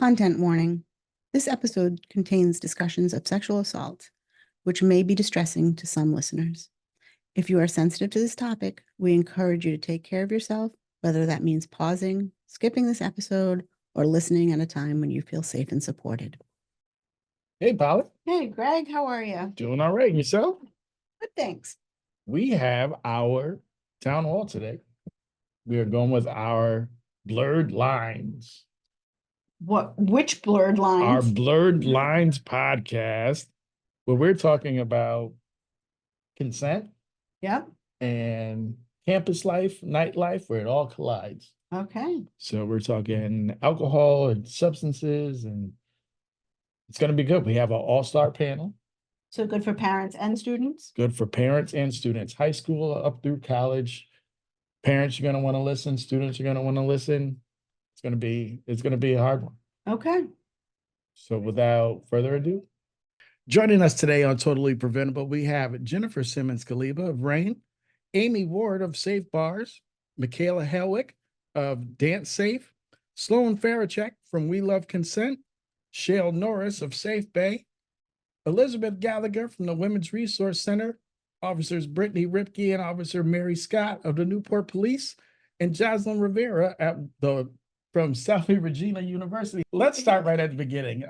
Content warning. This episode contains discussions of sexual assault, which may be distressing to some listeners. If you are sensitive to this topic, we encourage you to take care of yourself, whether that means pausing, skipping this episode, or listening at a time when you feel safe and supported. Hey, Polly. Hey, Greg, how are you? Doing all right. Yourself? Good, thanks. We have our town hall today. We are going with our blurred lines. Which blurred lines? Our blurred lines podcast, where we're talking about consent Yep. and campus life, nightlife, where it all collides. Okay. So we're talking alcohol and substances, and it's going to be good. We have an all-star panel. So good for parents and students? Good for parents and students, high school up through college. Parents are going to want to listen. Students are going to want to listen. It's going to be a hard one. Okay. So without further ado, joining us today on Totally Preventable, we have Jennifer Simmons-Kaliba of RAIN, Amy Ward of Safe Bars, Michaela Helwick of Dance Safe, Sloan Farachek from We Love Consent, Shale Norris of Safe Bay, Elizabeth Gallagher from the Women's Resource Center, Officers Brittany Ripke and Officer Mary Scott of the Newport Police, and Jocelyn Rivera from Salve Regina University. Let's start right at the beginning.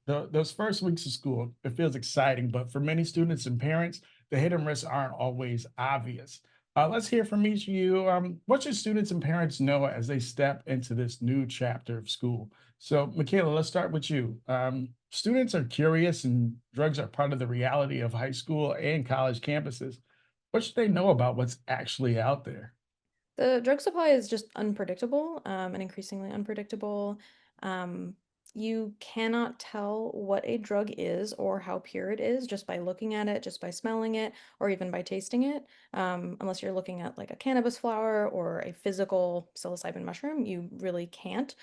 Those first weeks of school, it feels exciting, but for many students and parents, the hidden risks aren't always obvious. Let's hear from each of you. What should students and parents know as they step into this new chapter of school? So, Michaela, let's start with you. Students are curious and drugs are part of the reality of high school and college campuses. What should they know about what's actually out there? The drug supply is just unpredictable, and increasingly unpredictable. You cannot tell what a drug is or how pure it is just by looking at it, just by smelling it, or even by tasting it. Unless you're looking at like a cannabis flower or a physical psilocybin mushroom, you really can't.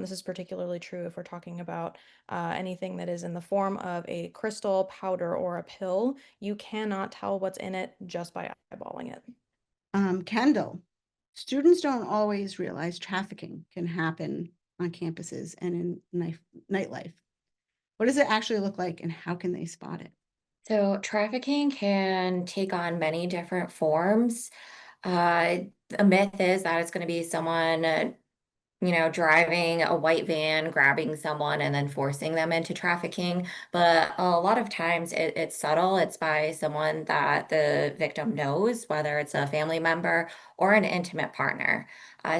This is particularly true if we're talking about anything that is in the form of a crystal, powder, or a pill. You cannot tell what's in it just by eyeballing it. Kendall, students don't always realize trafficking can happen on campuses and in nightlife. What does it actually look like and how can they spot it? So trafficking can take on many different forms. A myth is that it's going to be someone, driving a white van, grabbing someone, and then forcing them into trafficking. But a lot of times it's subtle. It's by someone that the victim knows, whether it's a family member or an intimate partner.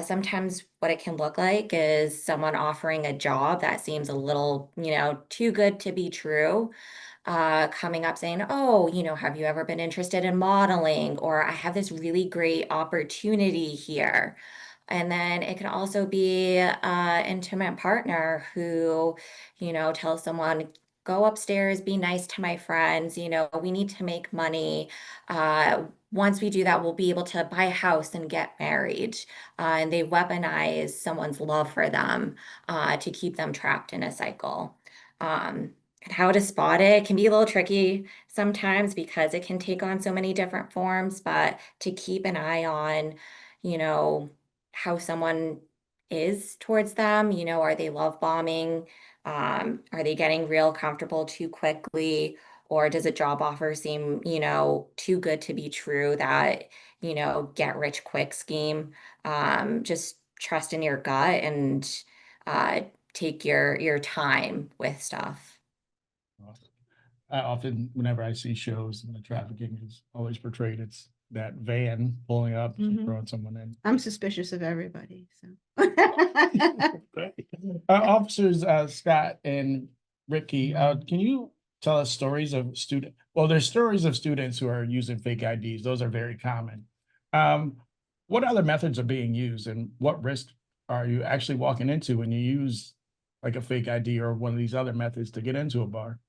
Sometimes what it can look like is someone offering a job that seems a little, too good to be true. Coming up saying, oh, have you ever been interested in modeling? Or I have this really great opportunity here. And then it can also be an intimate partner who, tells someone, go upstairs, be nice to my friends, we need to make money. Once we do that, we'll be able to buy a house and get married. And they weaponize someone's love for them to keep them trapped in a cycle. And how to spot it can be a little tricky sometimes because it can take on so many different forms, but to keep an eye on, you know, how someone is towards them, are they love bombing? Are they getting real comfortable too quickly? Or does a job offer seem, too good to be true that, get rich quick scheme? Just trust in your gut and take your time with stuff. Awesome. I often, whenever I see shows and the trafficking is always portrayed, it's that van pulling up and throwing someone in. I'm suspicious of everybody. So, Officers Scott and Ricky, can you tell us stories of students? Well, there's stories of students who are using fake IDs. Those are very common. What other methods are being used, and what risk are you actually walking into when you use like a fake ID or one of these other methods to get into a bar?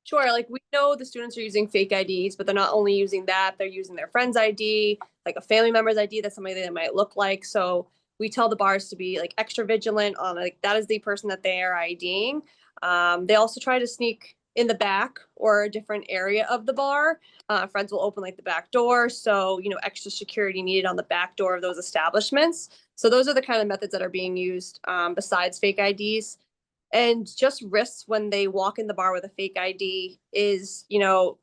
Sure. Like we know the students are using fake IDs, but they're not only using that, they're using their friend's ID, like a family member's ID. That's somebody they might look like. So we tell the bars to be like extra vigilant on like that is the person that they are IDing. They also try to sneak in the back or a different area of the bar. Friends will open like the back door. So, extra security needed on the back door of those establishments. So those are the kind of methods that are being used besides fake IDs. And just risks when they walk in the bar with a fake ID is, you know,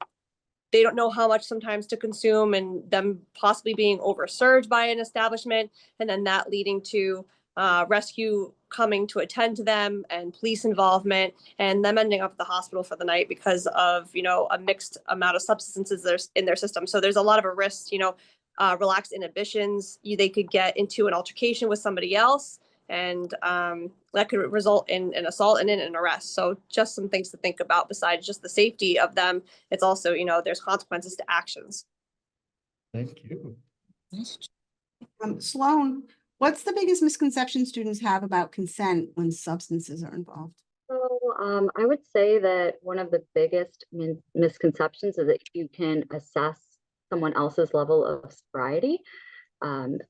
they don't know how much sometimes to consume, and them possibly being overserved by an establishment, and then that leading to rescue coming to attend to them and police involvement, and them ending up at the hospital for the night because of, you know, a mixed amount of substances in their system. So there's a lot of a risk, you know, relaxed inhibitions. They could get into an altercation with somebody else, and that could result in an assault and in an arrest. So just some things to think about besides just the safety of them. It's also, you know, there's consequences to actions. Thank you. Sloan, what's the biggest misconception students have about consent when substances are involved? So I would say that one of the biggest misconceptions is that you can assess someone else's level of sobriety.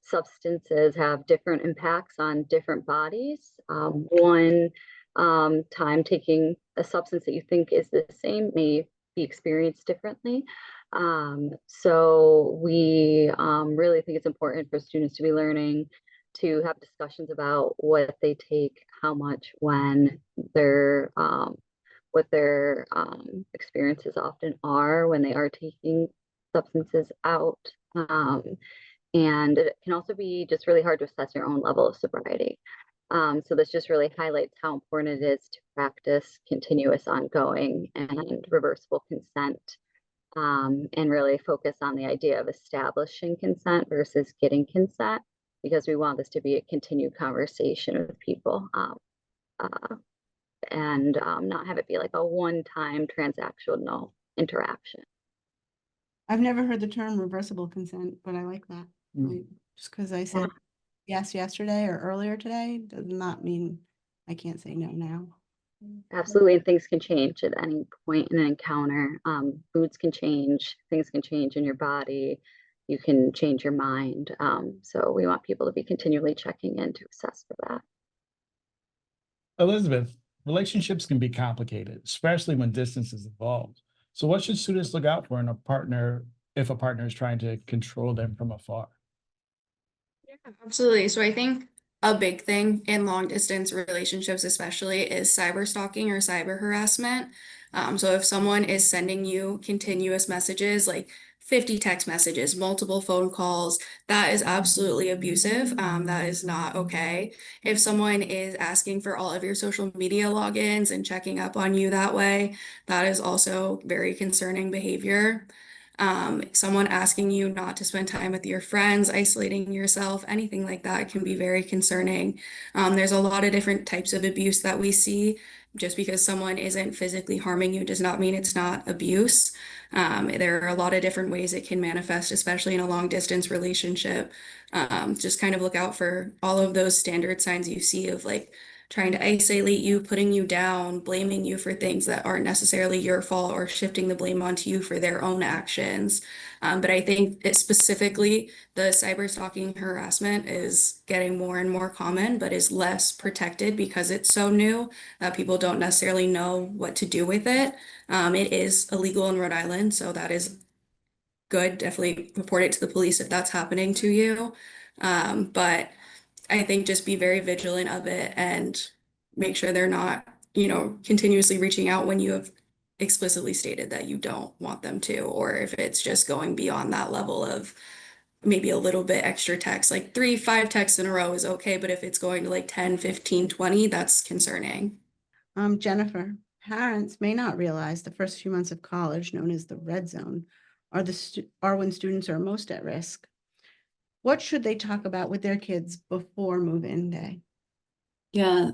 Substances have different impacts on different bodies. One time taking a substance that you think is the same may be experienced differently. So we really think it's important for students to be learning to have discussions about what they take, how much, when, what their experiences often are when they are taking substances out. And it can also be just really hard to assess your own level of sobriety. So this just really highlights how important it is to practice continuous, ongoing, and reversible consent, and really focus on the idea of establishing consent versus getting consent, because we want this to be a continued conversation with people, and not have it be like a one-time transactional interaction. I've never heard the term reversible consent, but I like that. Like, just because I said yes yesterday or earlier today does not mean I can't say no now. Absolutely, and things can change at any point in an encounter. Foods can change, things can change in your body, you can change your mind. So we want people to be continually checking in to assess for that. Elizabeth, relationships can be complicated, especially when distance is involved. So what should students look out for in a partner if a partner is trying to control them from afar? Yeah, absolutely. So I think a big thing in long distance relationships, especially, is cyber stalking or cyber harassment. So if someone is sending you continuous messages, like 50 text messages, multiple phone calls, that is absolutely abusive. That is not okay. If someone is asking for all of your social media logins and checking up on you that way, that is also very concerning behavior. Someone asking you not to spend time with your friends, isolating yourself, anything like that can be very concerning. There's a lot of different types of abuse that we see. Just because someone isn't physically harming you does not mean it's not abuse. There are a lot of different ways it can manifest, especially in a long distance relationship. Just kind of look out for all of those standard signs you see of like trying to isolate you, putting you down, blaming you for things that aren't necessarily your fault, or shifting the blame onto you for their own actions. But I think it specifically, the cyber stalking harassment is getting more and more common, but is less protected because it's so new that people don't necessarily know what to do with it. It is illegal in Rhode Island, so that is good. Definitely report it to the police if that's happening to you. But I think just be very vigilant of it and make sure they're not, continuously reaching out when you have explicitly stated that you don't want them to, or if it's just going beyond that level of maybe a little bit extra text, like 3-5 texts in a row is okay, but if it's going to like 10, 15, 20, that's concerning. Jennifer, parents may not realize the first few months of college, known as the red zone, are when students are most at risk. What should they talk about with their kids before move-in day? Yeah,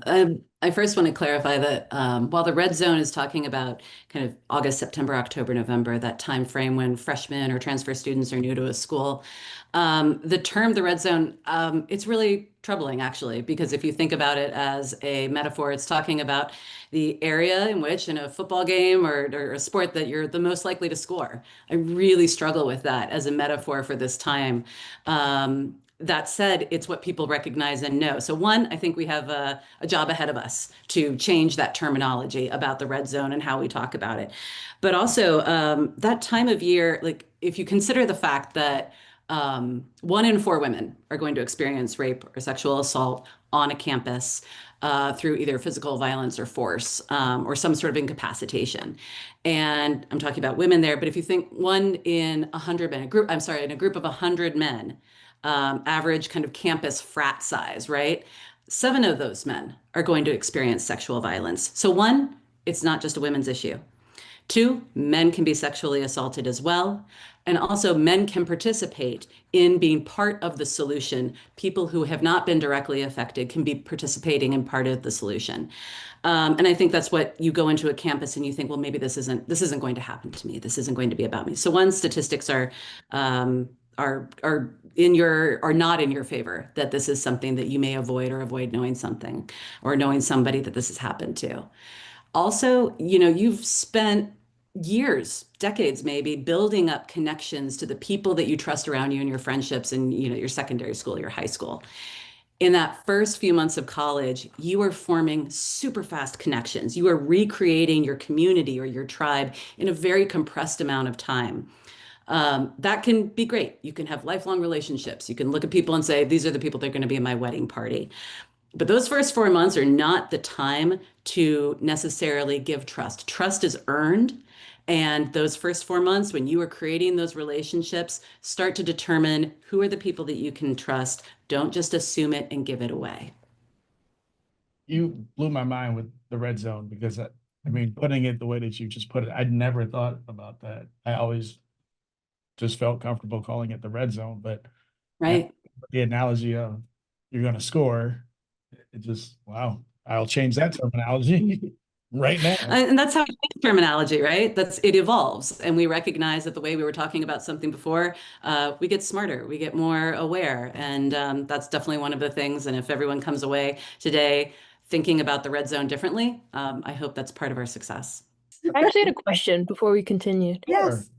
I first want to clarify that while the red zone is talking about kind of August, September, October, November, that time frame when freshmen or transfer students are new to a school, the term the red zone, it's really troubling actually, because if you think about it as a metaphor, it's talking about the area in which in a football game or a sport that you're the most likely to score. I really struggle with that as a metaphor for this time. That said, it's what people recognize and know. So one, I think we have a job ahead of us to change that terminology about the red zone and how we talk about it. But also that time of year, like if you consider the fact that 1 in 4 women are going to experience rape or sexual assault on a campus through either physical violence or force or some sort of incapacitation. And I'm talking about women there, but if you think 1 in 100 men, in a group of 100 men, average kind of campus frat size, right? 7 of those men are going to experience sexual violence. So 1, it's not just a women's issue. 2, men can be sexually assaulted as well. And also men can participate in being part of the solution. People who have not been directly affected can be participating in part of the solution. And I think that's what you go into a campus and you think, well, maybe this isn't going to happen to me. This isn't going to be about me. So 1, statistics are not in your favor, that this is something that you may avoid knowing something or knowing somebody that this has happened to. Also, you've spent years, decades maybe, building up connections to the people that you trust around you in your friendships and your secondary school, your high school. In that first few months of college, you are forming super fast connections. You are recreating your community or your tribe in a very compressed amount of time. That can be great. You can have lifelong relationships. You can look at people and say, these are the people that are going to be at my wedding party. But those first 4 months are not the time to necessarily give trust. Trust is earned. And those first 4 months, when you are creating those relationships, start to determine who are the people that you can trust. Don't just assume it and give it away. You blew my mind with the red zone because putting it the way that you just put it, I'd never thought about that. I always just felt comfortable calling it the red zone, but right. The analogy of you're going to score, it just, wow, I'll change that terminology right now. And that's how we make terminology, right? It evolves. And we recognize that the way we were talking about something before, we get smarter, we get more aware. And that's definitely one of the things. And if everyone comes away today thinking about the red zone differently, I hope that's part of our success. I actually had a question before we continued. Yes.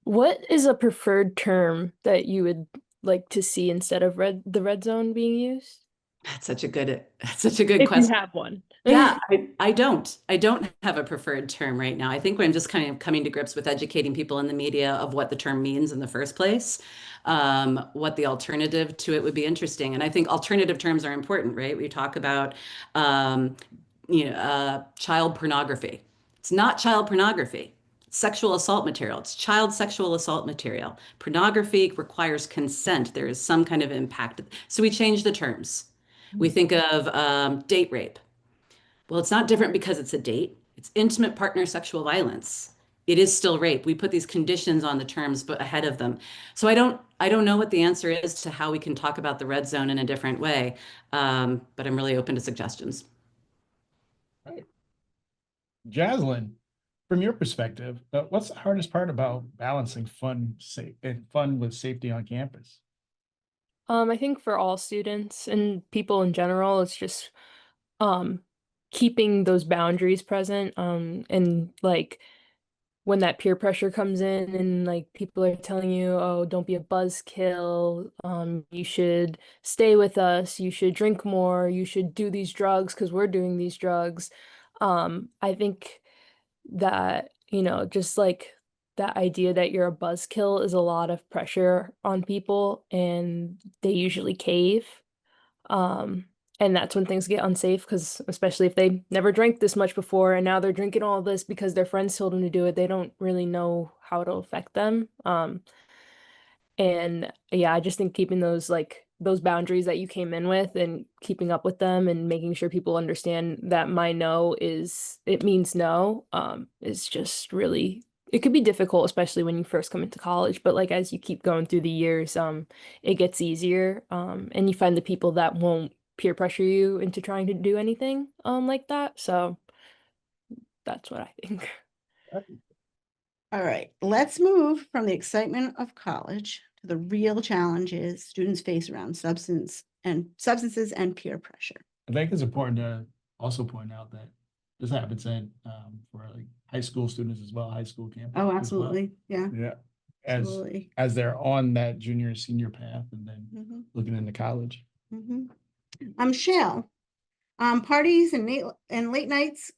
What is a preferred term that you would like to see instead of the red zone being used? That's such a good If question. you have one. Yeah, I don't have a preferred term right now. I think I'm just kind of coming to grips with educating people in the media of what the term means in the first place. What the alternative to it would be interesting. And I think alternative terms are important, right? We talk about, child pornography. It's not child pornography. It's sexual assault material. It's child sexual assault material. Pornography requires consent. There is some kind of impact. So we change the terms. We think of date rape. Well, it's not different because it's a date. It's intimate partner sexual violence. It is still rape. We put these conditions on the terms, but ahead of them. So I don't know what the answer is to how we can talk about the red zone in a different way, but I'm really open to suggestions. Right. Jaslyn, from your perspective, what's the hardest part about balancing fun with safety on campus? I think for all students and people in general, it's just keeping those boundaries present. And like when that peer pressure comes in and like people are telling you, oh, don't be a buzzkill, you should stay with us, you should drink more, you should do these drugs because we're doing these drugs. I think that, just like that idea that you're a buzzkill is a lot of pressure on people and they usually cave. And that's when things get unsafe because especially if they never drank this much before and now they're drinking all this because their friends told them to do it, they don't really know how it'll affect them. And yeah, I just think keeping those boundaries that you came in with and keeping up with them and making sure people understand that my no it means no, is just really, it could be difficult, especially when you first come into college, but like as you keep going through the years, it gets easier, and you find the people that won't peer pressure you into trying to do anything like that. So that's what I think. All right, let's move from the excitement of college to the real challenges students face around substances and peer pressure. I think it's important to also point out that this happens for like high school students as well, high school campus. Oh, absolutely. Yeah. Yeah. Absolutely. As they're on that junior and senior path and then looking into college. Shale, parties and late nights,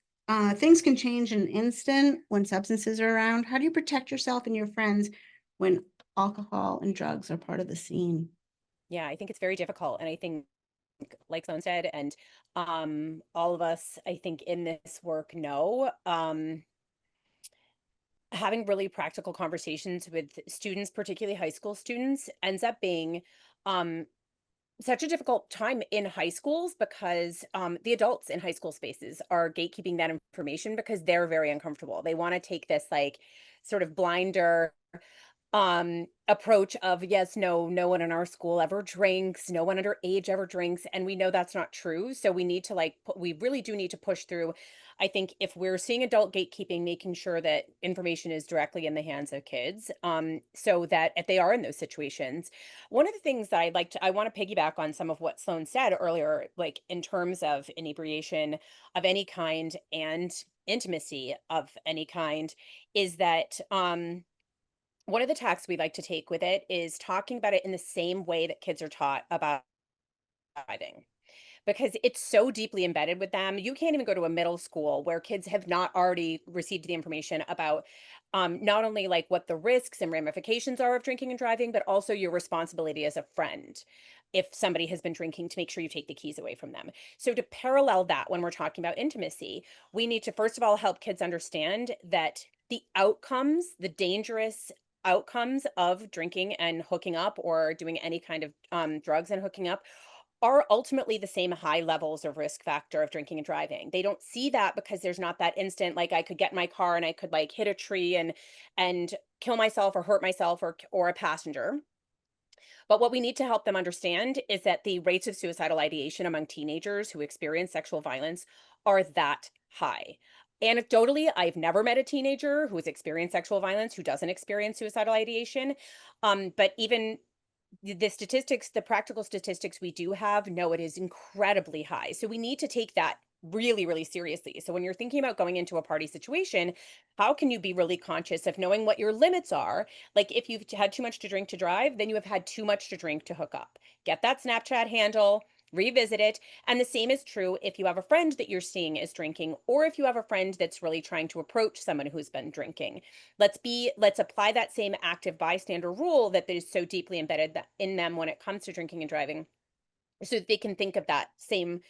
things can change in an instant when substances are around. How do you protect yourself and your friends when alcohol and drugs are part of the scene. Yeah, I think it's very difficult. And I think, like Sloan said, and all of us, I think, in this work know, having really practical conversations with students, particularly high school students, ends up being such a difficult time in high schools because the adults in high school spaces are gatekeeping that information because they're very uncomfortable. They want to take this like sort of blinder approach of yes, no one in our school ever drinks, no one underage ever drinks, and we know that's not true. So we need to we really do need to push through. I think if we're seeing adult gatekeeping, making sure that information is directly in the hands of kids, so that if they are in those situations. One of the things that I want to piggyback on some of what Sloan said earlier, like in terms of inebriation of any kind and intimacy of any kind, is that one of the tacks we like to take with it is talking about it in the same way that kids are taught about driving because it's so deeply embedded with them. You can't even go to a middle school where kids have not already received the information about not only like what the risks and ramifications are of drinking and driving, but also your responsibility as a friend if somebody has been drinking to make sure you take the keys away from them. So to parallel that when we're talking about intimacy, we need to first of all help kids understand that the outcomes, the dangerous outcomes of drinking and hooking up or doing any kind of drugs and hooking up are ultimately the same high levels of risk factor of drinking and driving. They don't see that because there's not that instant, like I could get in my car and I could like hit a tree and kill myself or hurt myself or a passenger. But what we need to help them understand is that the rates of suicidal ideation among teenagers who experience sexual violence are that high. Anecdotally, I've never met a teenager who has experienced sexual violence who doesn't experience suicidal ideation. But even the statistics, the practical statistics we do have, no, it is incredibly high. So we need to take that really, really seriously. So when you're thinking about going into a party situation, how can you be really conscious of knowing what your limits are? Like if you've had too much to drink to drive, then you have had too much to drink to hook up. Get that Snapchat handle, revisit it. And the same is true if you have a friend that you're seeing is drinking, or if you have a friend that's really trying to approach someone who's been drinking. Let's apply that same active bystander rule that is so deeply embedded in them when it comes to drinking and driving, so that they can think of that same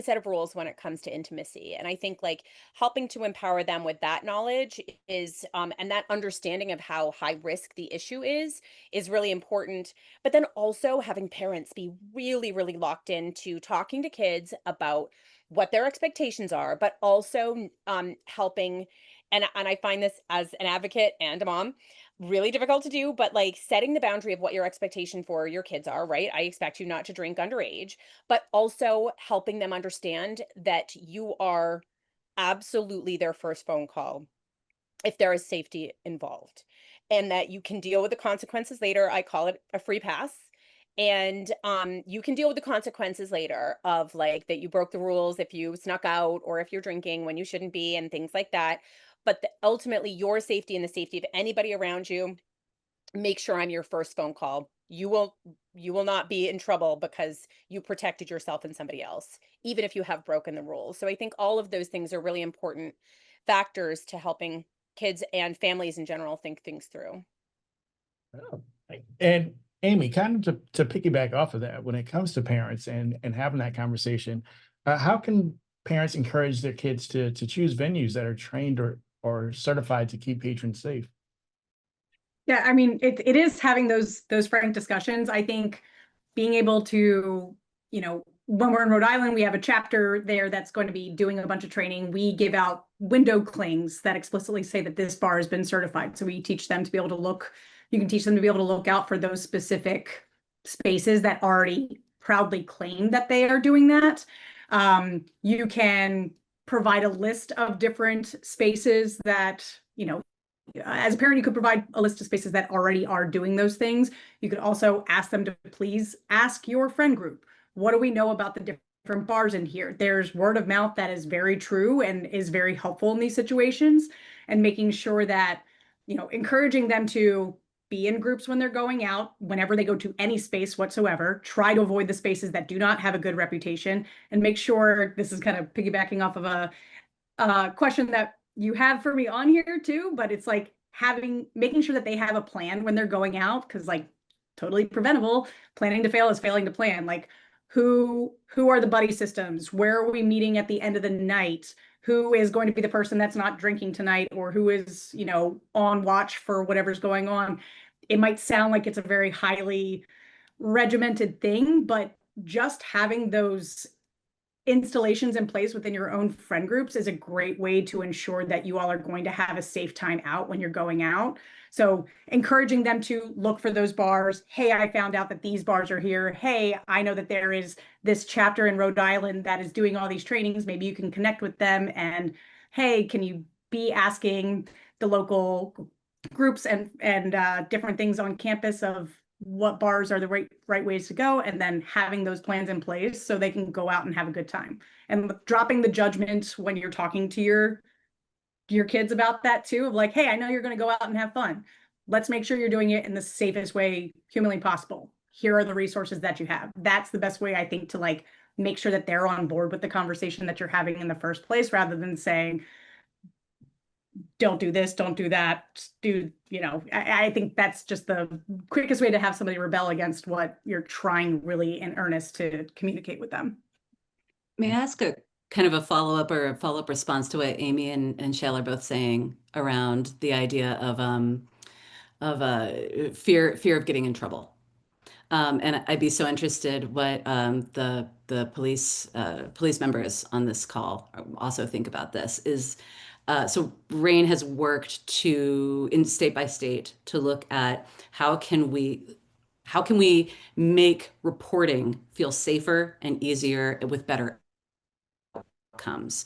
set of rules when it comes to intimacy. And I think like helping to empower them with that knowledge is and that understanding of how high risk the issue is really important. But then also having parents be really, really locked into talking to kids about what their expectations are, but also helping. And I find this as an advocate and a mom really difficult to do, but like setting the boundary of what your expectation for your kids are, right? I expect you not to drink underage, but also helping them understand that you are absolutely their first phone call if there is safety involved and that you can deal with the consequences later. I call it a free pass. And you can deal with the consequences later of like that you broke the rules if you snuck out or if you're drinking when you shouldn't be and things like that. But ultimately, your safety and the safety of anybody around you, make sure I'm your first phone call. You will not be in trouble because you protected yourself and somebody else, even if you have broken the rules. So I think all of those things are really important factors to helping kids and families in general think things through. Oh, and Amy, kind of to piggyback off of that, when it comes to parents and having that conversation, how can parents encourage their kids to choose venues that are trained or certified to keep patrons safe? Yeah, I mean, it is having those frank discussions. I think being able to, when we're in Rhode Island, we have a chapter there that's going to be doing a bunch of training. We give out window clings that explicitly say that this bar has been certified. So we teach them to be able to look, you can teach them to be able to look out for those specific spaces that already proudly claim that they are doing that. You can provide a list of different spaces that, as a parent, you could provide a list of spaces that already are doing those things. You could also ask them to please ask your friend group, what do we know about the different bars in here? There's word of mouth that is very true and is very helpful in these situations, and making sure that, encouraging them to be in groups when they're going out, whenever they go to any space whatsoever, try to avoid the spaces that do not have a good reputation, and make sure, this is kind of piggybacking off of a question that you have for me on here too, but it's like, making sure that they have a plan when they're going out, because like totally preventable, planning to fail is failing to plan. Like who are the buddy systems? Where are we meeting at the end of the night? Who is going to be the person that's not drinking tonight, or who is, on watch for whatever's going on? It might sound like it's a very highly regimented thing, but just having those installations in place within your own friend groups is a great way to ensure that you all are going to have a safe time out when you're going out. So encouraging them to look for those bars. Hey, I found out that these bars are here. Hey, I know that there is this chapter in Rhode Island that is doing all these trainings. Maybe you can connect with them. And hey, can you be asking the local groups and different things on campus of what bars are the right ways to go, and then having those plans in place so they can go out and have a good time, and dropping the judgment when you're talking to your kids about that too, of like, hey, I know you're going to go out and have fun. Let's make sure you're doing it in the safest way humanly possible. Here are the resources that you have. That's the best way, I think, to like make sure that they're on board with the conversation that you're having in the first place, rather than saying, don't do this, don't do that, I think that's just the quickest way to have somebody rebel against what you're trying really in earnest to communicate with them. May I ask a kind of a follow-up response to what Amy and Shale are both saying around the idea of fear of getting in trouble? And I'd be so interested what the police members on this call also think about this. So RAIN has worked in state by state to look at how can we make reporting feel safer and easier with better outcomes.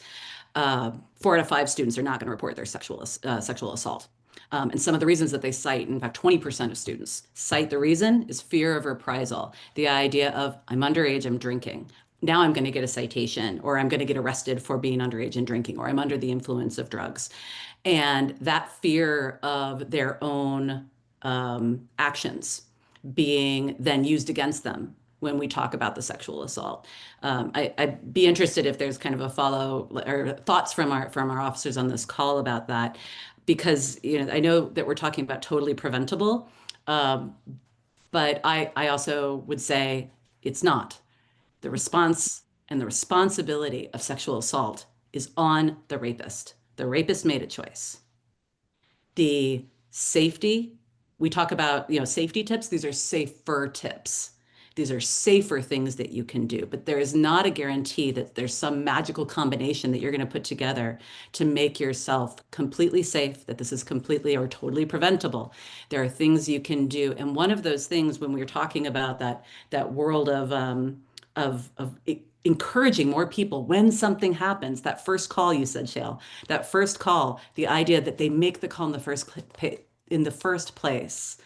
4 out of 5 students are not going to report their sexual assault. And some of the reasons that they cite, in fact, 20% of students cite the reason is fear of reprisal. The idea of, I'm underage, I'm drinking. Now I'm going to get a citation, or I'm going to get arrested for being underage and drinking, or I'm under the influence of drugs. And that fear of their own actions being then used against them when we talk about the sexual assault. I'd be interested if there's kind of a follow or thoughts from our officers on this call about that, because I know that we're talking about totally preventable, but I also would say it's not. The response and the responsibility of sexual assault is on the rapist. The rapist made a choice. The safety, we talk about, safety tips. These are safer tips. These are safer things that you can do, but there is not a guarantee that there's some magical combination that you're going to put together to make yourself completely safe, that this is completely or totally preventable. There are things you can do. And one of those things, when we're talking about that world of encouraging more people when something happens, that first call you said, Shale, that first call, the idea that they make the call in the first place.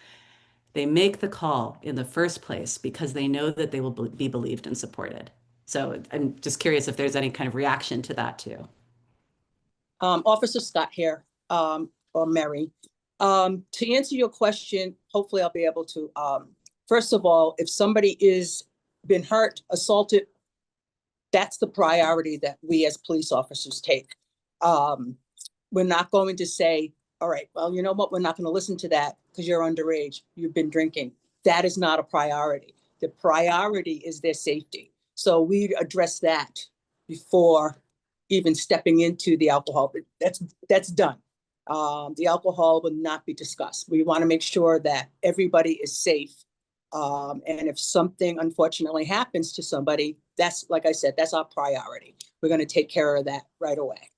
They make the call in the first place because they know that they will be believed and supported. So I'm just curious if there's any kind of reaction to that too. Officer Scott here, or Mary. To answer your question, hopefully I'll be able to. First of all, if somebody is been hurt, assaulted, that's the priority that we as police officers take. We're not going to say, all right, well, you know what? We're not going to listen to that because you're underage. You've been drinking. That is not a priority. The priority is their safety. So we address that before even stepping into the alcohol. But that's done. The alcohol will not be discussed. We want to make sure that everybody is safe. And if something unfortunately happens to somebody, that's, like I said, that's our priority. We're going to take care of that right away.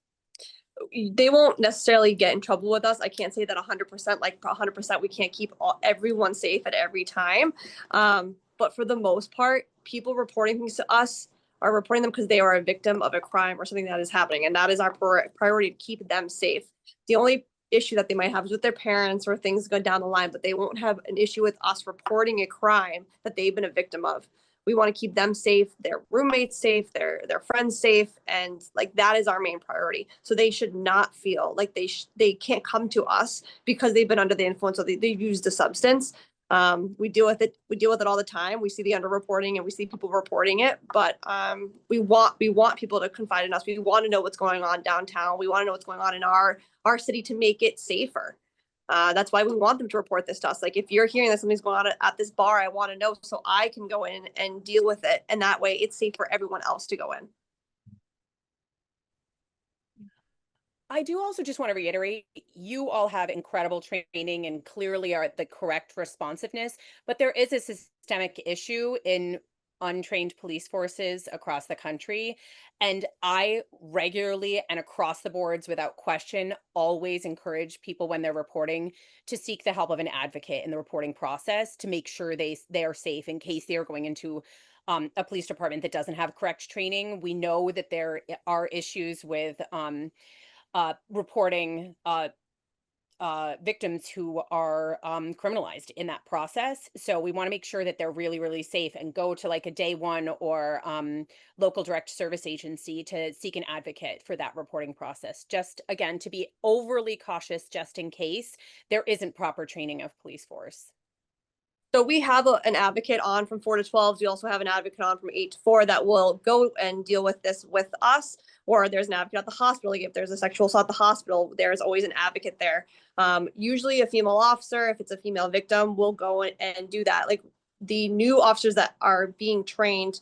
They won't necessarily get in trouble with us. I can't say that 100%, like 100%, we can't keep everyone safe at every time. But for the most part, people reporting things to us are reporting them because they are a victim of a crime or something that is happening. And that is our priority, to keep them safe. The only issue that they might have is with their parents or things go down the line, but they won't have an issue with us reporting a crime that they've been a victim of. We want to keep them safe, their roommates safe, their friends safe, and like that is our main priority. So they should not feel like they can't come to us because they've been under the influence or they've used a substance. We deal with it all the time. We see the underreporting and we see people reporting it, but we want people to confide in us. We want to know what's going on downtown. We want to know what's going on in our city to make it safer. That's why we want them to report this to us. Like, if you're hearing that something's going on at this bar, I want to know so I can go in and deal with it. And that way it's safe for everyone else to go in. I do also just want to reiterate, you all have incredible training and clearly are at the correct responsiveness, but there is a systemic issue in untrained police forces across the country. And I regularly and across the boards without question always encourage people when they're reporting to seek the help of an advocate in the reporting process to make sure they are safe in case they are going into a police department that doesn't have correct training. We know that there are issues with reporting victims who are criminalized in that process. So we want to make sure that they're really, really safe and go to like a day one or local direct service agency to seek an advocate for that reporting process. Just again, to be overly cautious just in case there isn't proper training of police force. So we have an advocate on from 4 to 12. We also have an advocate on from 8 to 4 that will go and deal with this with us. Or there's an advocate at the hospital. Like if there's a sexual assault at the hospital, there's always an advocate there. Usually a female officer, if it's a female victim, will go and do that. Like the new officers that are being trained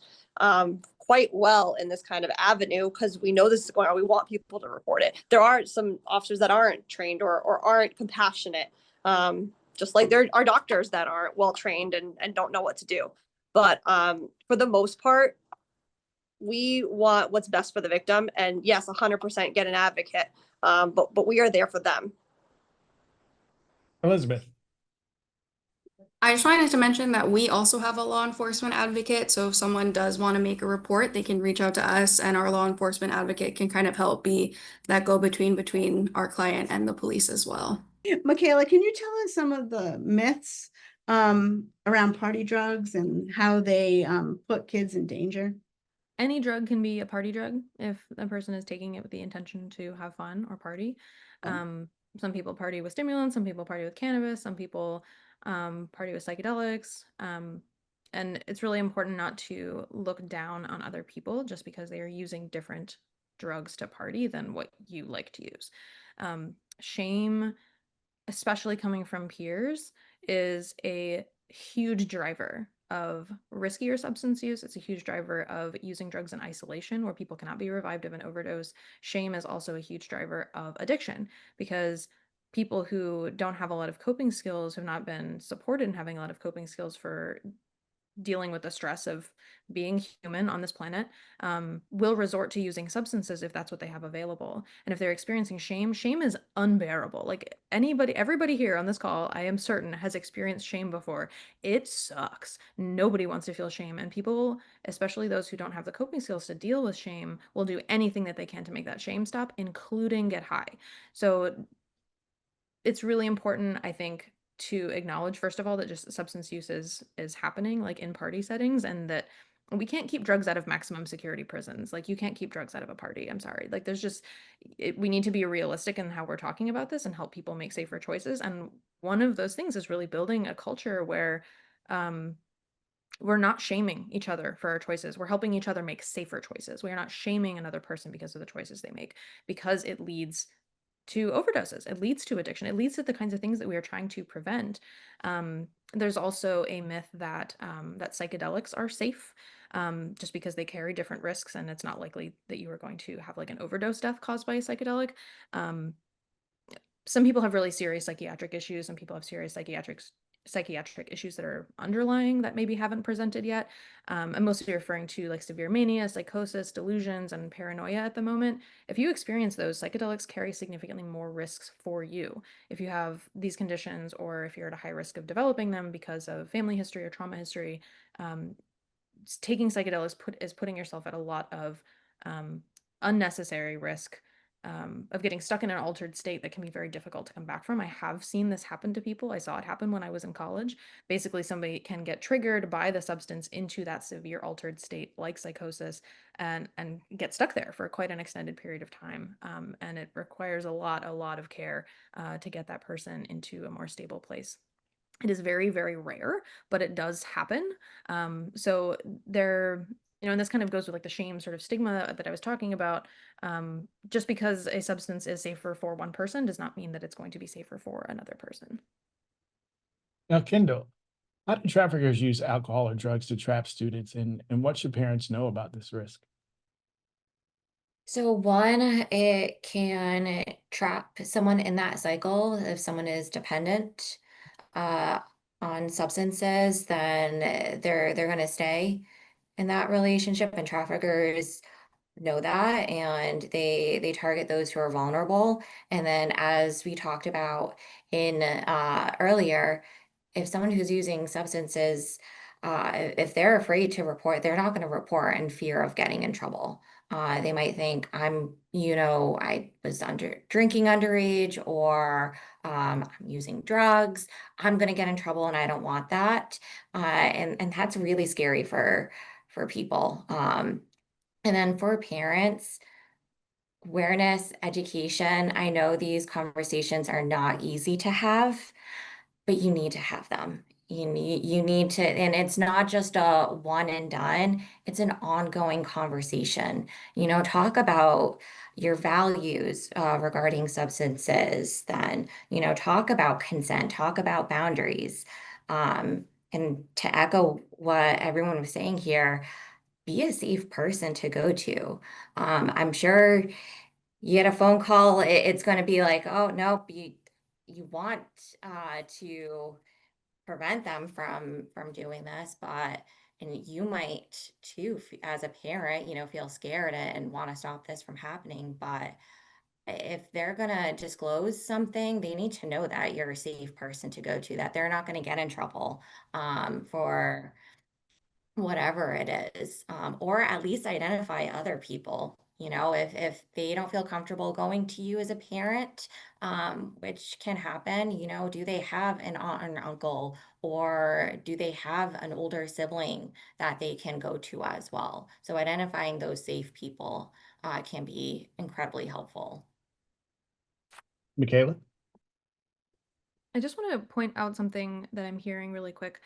quite well in this kind of avenue, because we know this is going on. We want people to report it. There are some officers that aren't trained or aren't compassionate. Just like there are doctors that aren't well trained and don't know what to do. But for the most part, we want what's best for the victim. And yes, 100% get an advocate. But we are there for them. Elizabeth. I just wanted to mention that we also have a law enforcement advocate. So if someone does want to make a report, they can reach out to us, and our law enforcement advocate can kind of help be that go-between between our client and the police as well. Michaela, can you tell us some of the myths around party drugs and how they put kids in danger? Any drug can be a party drug if a person is taking it with the intention to have fun or party. Some people party with stimulants, some people party with cannabis, some people party with psychedelics. And it's really important not to look down on other people just because they are using different drugs to party than what you like to use. Shame, especially coming from peers, is a huge driver of riskier substance use. It's a huge driver of using drugs in isolation where people cannot be revived of an overdose. Shame is also a huge driver of addiction because people who don't have a lot of coping skills, have not been supported in having a lot of coping skills for dealing with the stress of being human on this planet, will resort to using substances if that's what they have available. And if they're experiencing shame, shame is unbearable. Like everybody here on this call, I am certain, has experienced shame before. It sucks. Nobody wants to feel shame. And people, especially those who don't have the coping skills to deal with shame, will do anything that they can to make that shame stop, including get high. So it's really important, I think, to acknowledge, first of all, that just substance use is happening like in party settings, and that we can't keep drugs out of maximum security prisons. Like you can't keep drugs out of a party. I'm sorry. Like there's just, we need to be realistic in how we're talking about this and help people make safer choices. And one of those things is really building a culture where we're not shaming each other for our choices. We're helping each other make safer choices. We are not shaming another person because of the choices they make, because it leads to overdoses. It leads to addiction. It leads to the kinds of things that we are trying to prevent. There's also a myth that that psychedelics are safe just because they carry different risks, and it's not likely that you are going to have like an overdose death caused by a psychedelic. Some people have really serious psychiatric issues. Some people have serious psychiatric issues that are underlying that maybe haven't presented yet. I'm mostly referring to like severe mania, psychosis, delusions, and paranoia at the moment. If you experience those, psychedelics carry significantly more risks for you. If you have these conditions, or if you're at a high risk of developing them because of family history or trauma history, taking psychedelics is putting yourself at a lot of unnecessary risk of getting stuck in an altered state that can be very difficult to come back from. I have seen this happen to people. I saw it happen when I was in college. Basically, somebody can get triggered by the substance into that severe altered state like psychosis and get stuck there for quite an extended period of time. And it requires a lot of care to get that person into a more stable place. It is very, very rare, but it does happen. So there And this kind of goes with like the shame sort of stigma that I was talking about. Just because a substance is safer for one person does not mean that it's going to be safer for another person. Now, Kendall, how do traffickers use alcohol or drugs to trap students, and what should parents know about this risk? So one, it can trap someone in that cycle. If someone is dependent uh, on substances, then they're going to stay in that relationship, and traffickers know that, and they target those who are vulnerable. And then, as we talked about in earlier, if someone who's using substances, if they're afraid to report, they're not going to report in fear of getting in trouble. They might think I was drinking underage, or I'm using drugs. I'm going to get in trouble, and I don't want that. And that's really scary for people. And then for parents, awareness, education. I know these conversations are not easy to have, but you need to have them. You need to, and it's not just a one and done, it's an ongoing conversation. Talk about your values regarding substances, then, talk about consent, talk about boundaries. And to echo what everyone was saying here, be a safe person to go to. I'm sure you get a phone call, it's going to be like, oh, nope, you want to prevent them from doing this, and you might too, as a parent, feel scared and want to stop this from happening. But if they're going to disclose something, they need to know that you're a safe person to go to, that they're not going to get in trouble for whatever it is, or at least identify other people. If they don't feel comfortable going to you as a parent, which can happen, do they have an aunt and uncle, or do they have an older sibling that they can go to as well? So identifying those safe people can be incredibly helpful. Michaela? I just want to point out something that I'm hearing really quick.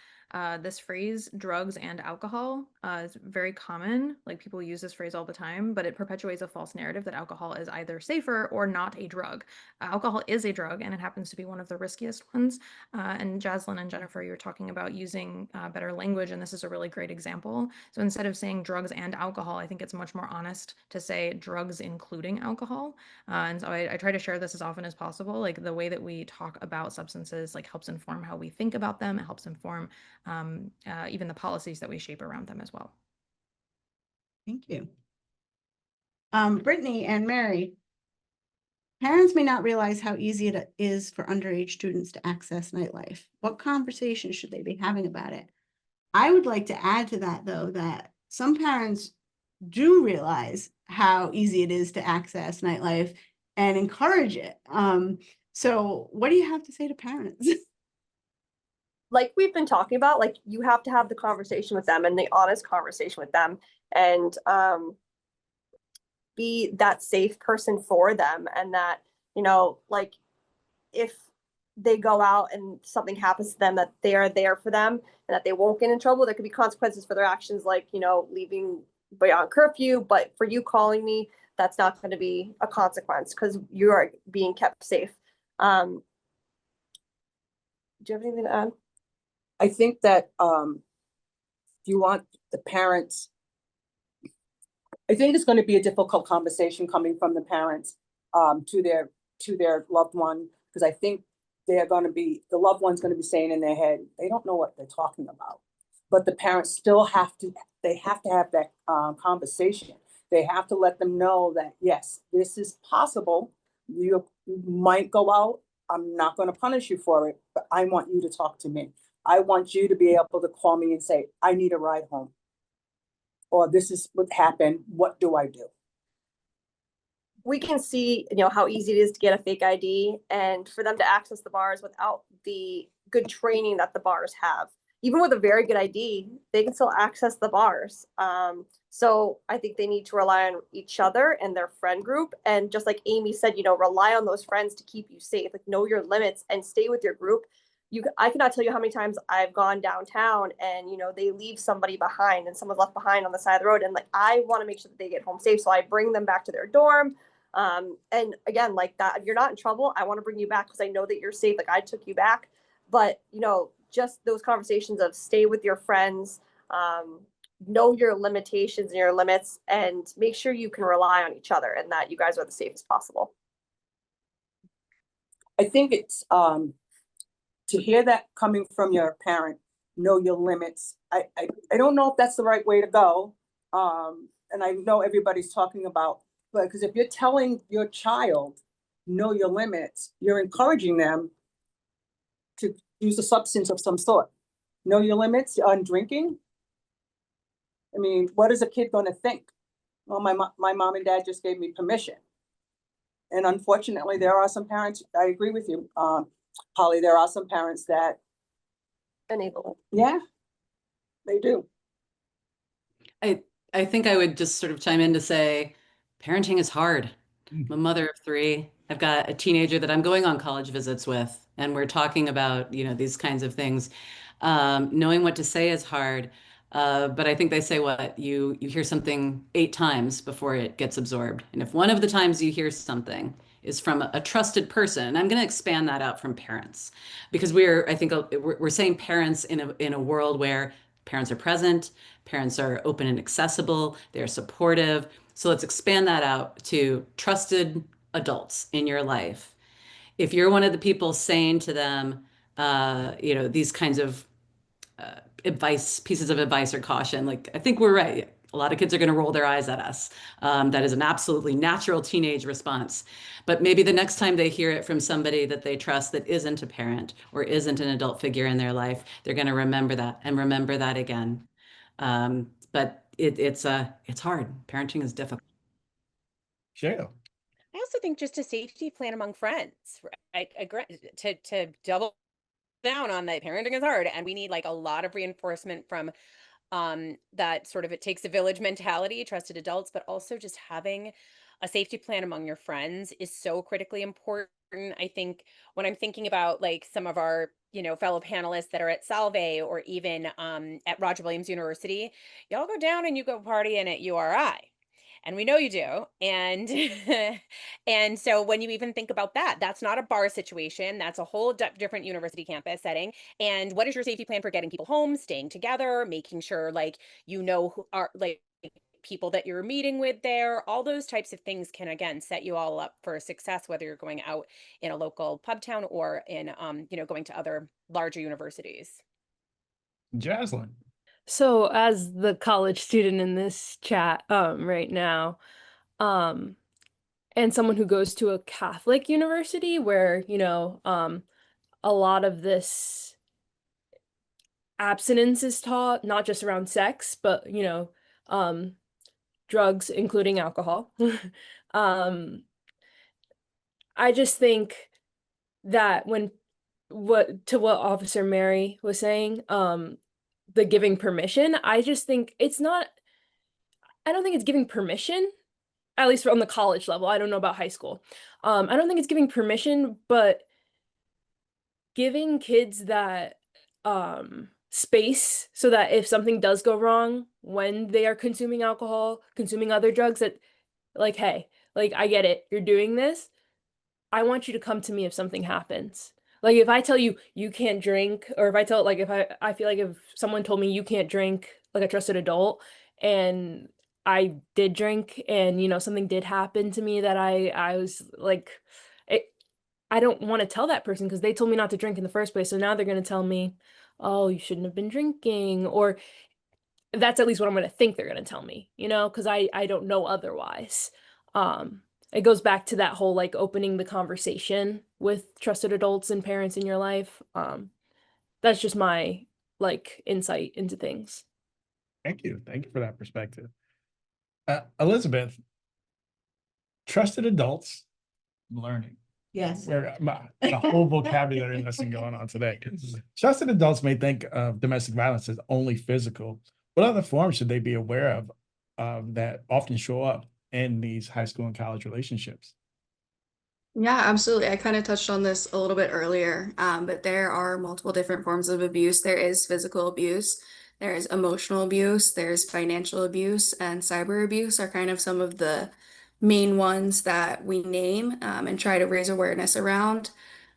This phrase, drugs and alcohol, is very common. Like, people use this phrase all the time, but it perpetuates a false narrative that alcohol is either safer or not a drug. Alcohol is a drug, and it happens to be one of the riskiest ones. And Jaslyn and Jennifer, you were talking about using better language, and this is a really great example. So instead of saying drugs and alcohol, I think it's much more honest to say drugs including alcohol. And so I try to share this as often as possible. Like, the way that we talk about substances like helps inform how we think about them. It helps inform even the policies that we shape around them as well. Thank you. Brittany and Mary, parents may not realize how easy it is for underage students to access nightlife. What conversations should they be having about it? I would like to add to that, though, that some parents do realize how easy it is to access nightlife and encourage it. So what do you have to say to parents? Like we've been talking about, like, you have to have the conversation with them, and the honest conversation with them, and be that safe person for them. And that, like, if they go out and something happens to them, that they are there for them, and that they won't get in trouble. There could be consequences for their actions, like, leaving beyond curfew, but for you calling me, that's not going to be a consequence because you are being kept safe. Do you have anything to add? I think that you want the parents, I think it's going to be a difficult conversation coming from the parents to their loved one, because I think the loved one's going to be saying in their head, they don't know what they're talking about. But the parents still have to have that conversation. They have to let them know that, yes, this is possible. You might go out. I'm not going to punish you for it, but I want you to talk to me. I want you to be able to call me and say, I need a ride home. Or this is what happened. What do I do? We can see, how easy it is to get a fake ID, and for them to access the bars without the good training that the bars have. Even with a very good ID, they can still access the bars. So I think they need to rely on each other and their friend group. And just like Amy said, rely on those friends to keep you safe. Like, know your limits and stay with your group. I cannot tell you how many times I've gone downtown and, you know, they leave somebody behind and someone's left behind on the side of the road. And like, I want to make sure that they get home safe. So I bring them back to their dorm. And again, like that, if you're not in trouble, I want to bring you back because I know that you're safe. Like I took you back, but you know, just those conversations of stay with your friends, know your limitations and your limits, and make sure you can rely on each other and that you guys are the safest possible. I think it's to hear that coming from your parent, know your limits. I don't know if that's the right way to go. And I know everybody's talking about, but because if you're telling your child, know your limits, you're encouraging them to use a substance of some sort. Know your limits on drinking. I mean, what is a kid going to think? Well, my mom and dad just gave me permission. And unfortunately, there are some parents, I agree with you, Holly, there are some parents that enable it. Yeah, they do. I think I would just sort of chime in to say, parenting is hard. I'm a mother of 3. I've got a teenager that I'm going on college visits with, and we're talking about, you know, these kinds of things. Knowing what to say is hard. But I think they say what you hear something 8 times before it gets absorbed. And if one of the times you hear something is from a trusted person, and I'm going to expand that out from parents, because I think we're saying parents in a world where parents are present, parents are open and accessible, they're supportive. So let's expand that out to trusted adults in your life. If you're one of the people saying to them, you know, these kinds of pieces of advice or caution, like, I think we're right. A lot of kids are going to roll their eyes at us. That is an absolutely natural teenage response. But maybe the next time they hear it from somebody that they trust that isn't a parent or isn't an adult figure in their life, they're going to remember that and remember that again. But it's hard. Parenting is difficult. Cheryl. I also think just a safety plan among friends. I agree to double down on that. Parenting is hard, and we need like a lot of reinforcement from that sort of it takes a village mentality, trusted adults, but also just having a safety plan among your friends is so critically important. I think when I'm thinking about like some of our, you know, fellow panelists that are at Salve or even at Roger Williams University, y'all go down and you go partying at URI. And we know you do. And and so when you even think about that, that's not a bar situation. That's a whole different university campus setting. And what is your safety plan for getting people home, staying together, making sure like you know who are like people that you're meeting with there? All those types of things can again set you all up for success, whether you're going out in a local pub town or in you know, going to other larger universities. Jaslyn. So as the college student in this chat right now, and someone who goes to a Catholic university where, you know, a lot of this abstinence is taught, not just around sex, but, you know, drugs, including alcohol. I just think that what Officer Mary was saying, the giving permission, I just think I don't think it's giving permission, at least on the college level. I don't know about high school. I don't think it's giving permission, but giving kids that space so that if something does go wrong when they are consuming alcohol, consuming other drugs, that like, hey, like, I get it, you're doing this. I want you to come to me if something happens. Like if I tell you you can't drink, or if I tell like if I feel like if someone told me you can't drink, like a trusted adult, and I did drink and you know something did happen to me that I was like I don't want to tell that person because they told me not to drink in the first place. So now they're going to tell me, "Oh, you shouldn't have been drinking," or that's at least what I'm going to think they're going to tell me, you know, because I don't know otherwise. It goes back to that whole like opening the conversation with trusted adults and parents in your life. That's just my like insight into things. Thank you. Thank you for that perspective. Elizabeth, trusted adults learning. Yes. Where a whole vocabulary lesson going on today. Trusted adults may think of domestic violence as only physical. What other forms should they be aware of that often show up in these high school and college relationships? Yeah, absolutely. I kind of touched on this a little bit earlier, but there are multiple different forms of abuse. There is physical abuse, there's emotional abuse, there's financial abuse, and cyber abuse are kind of some of the main ones that we name and try to raise awareness around.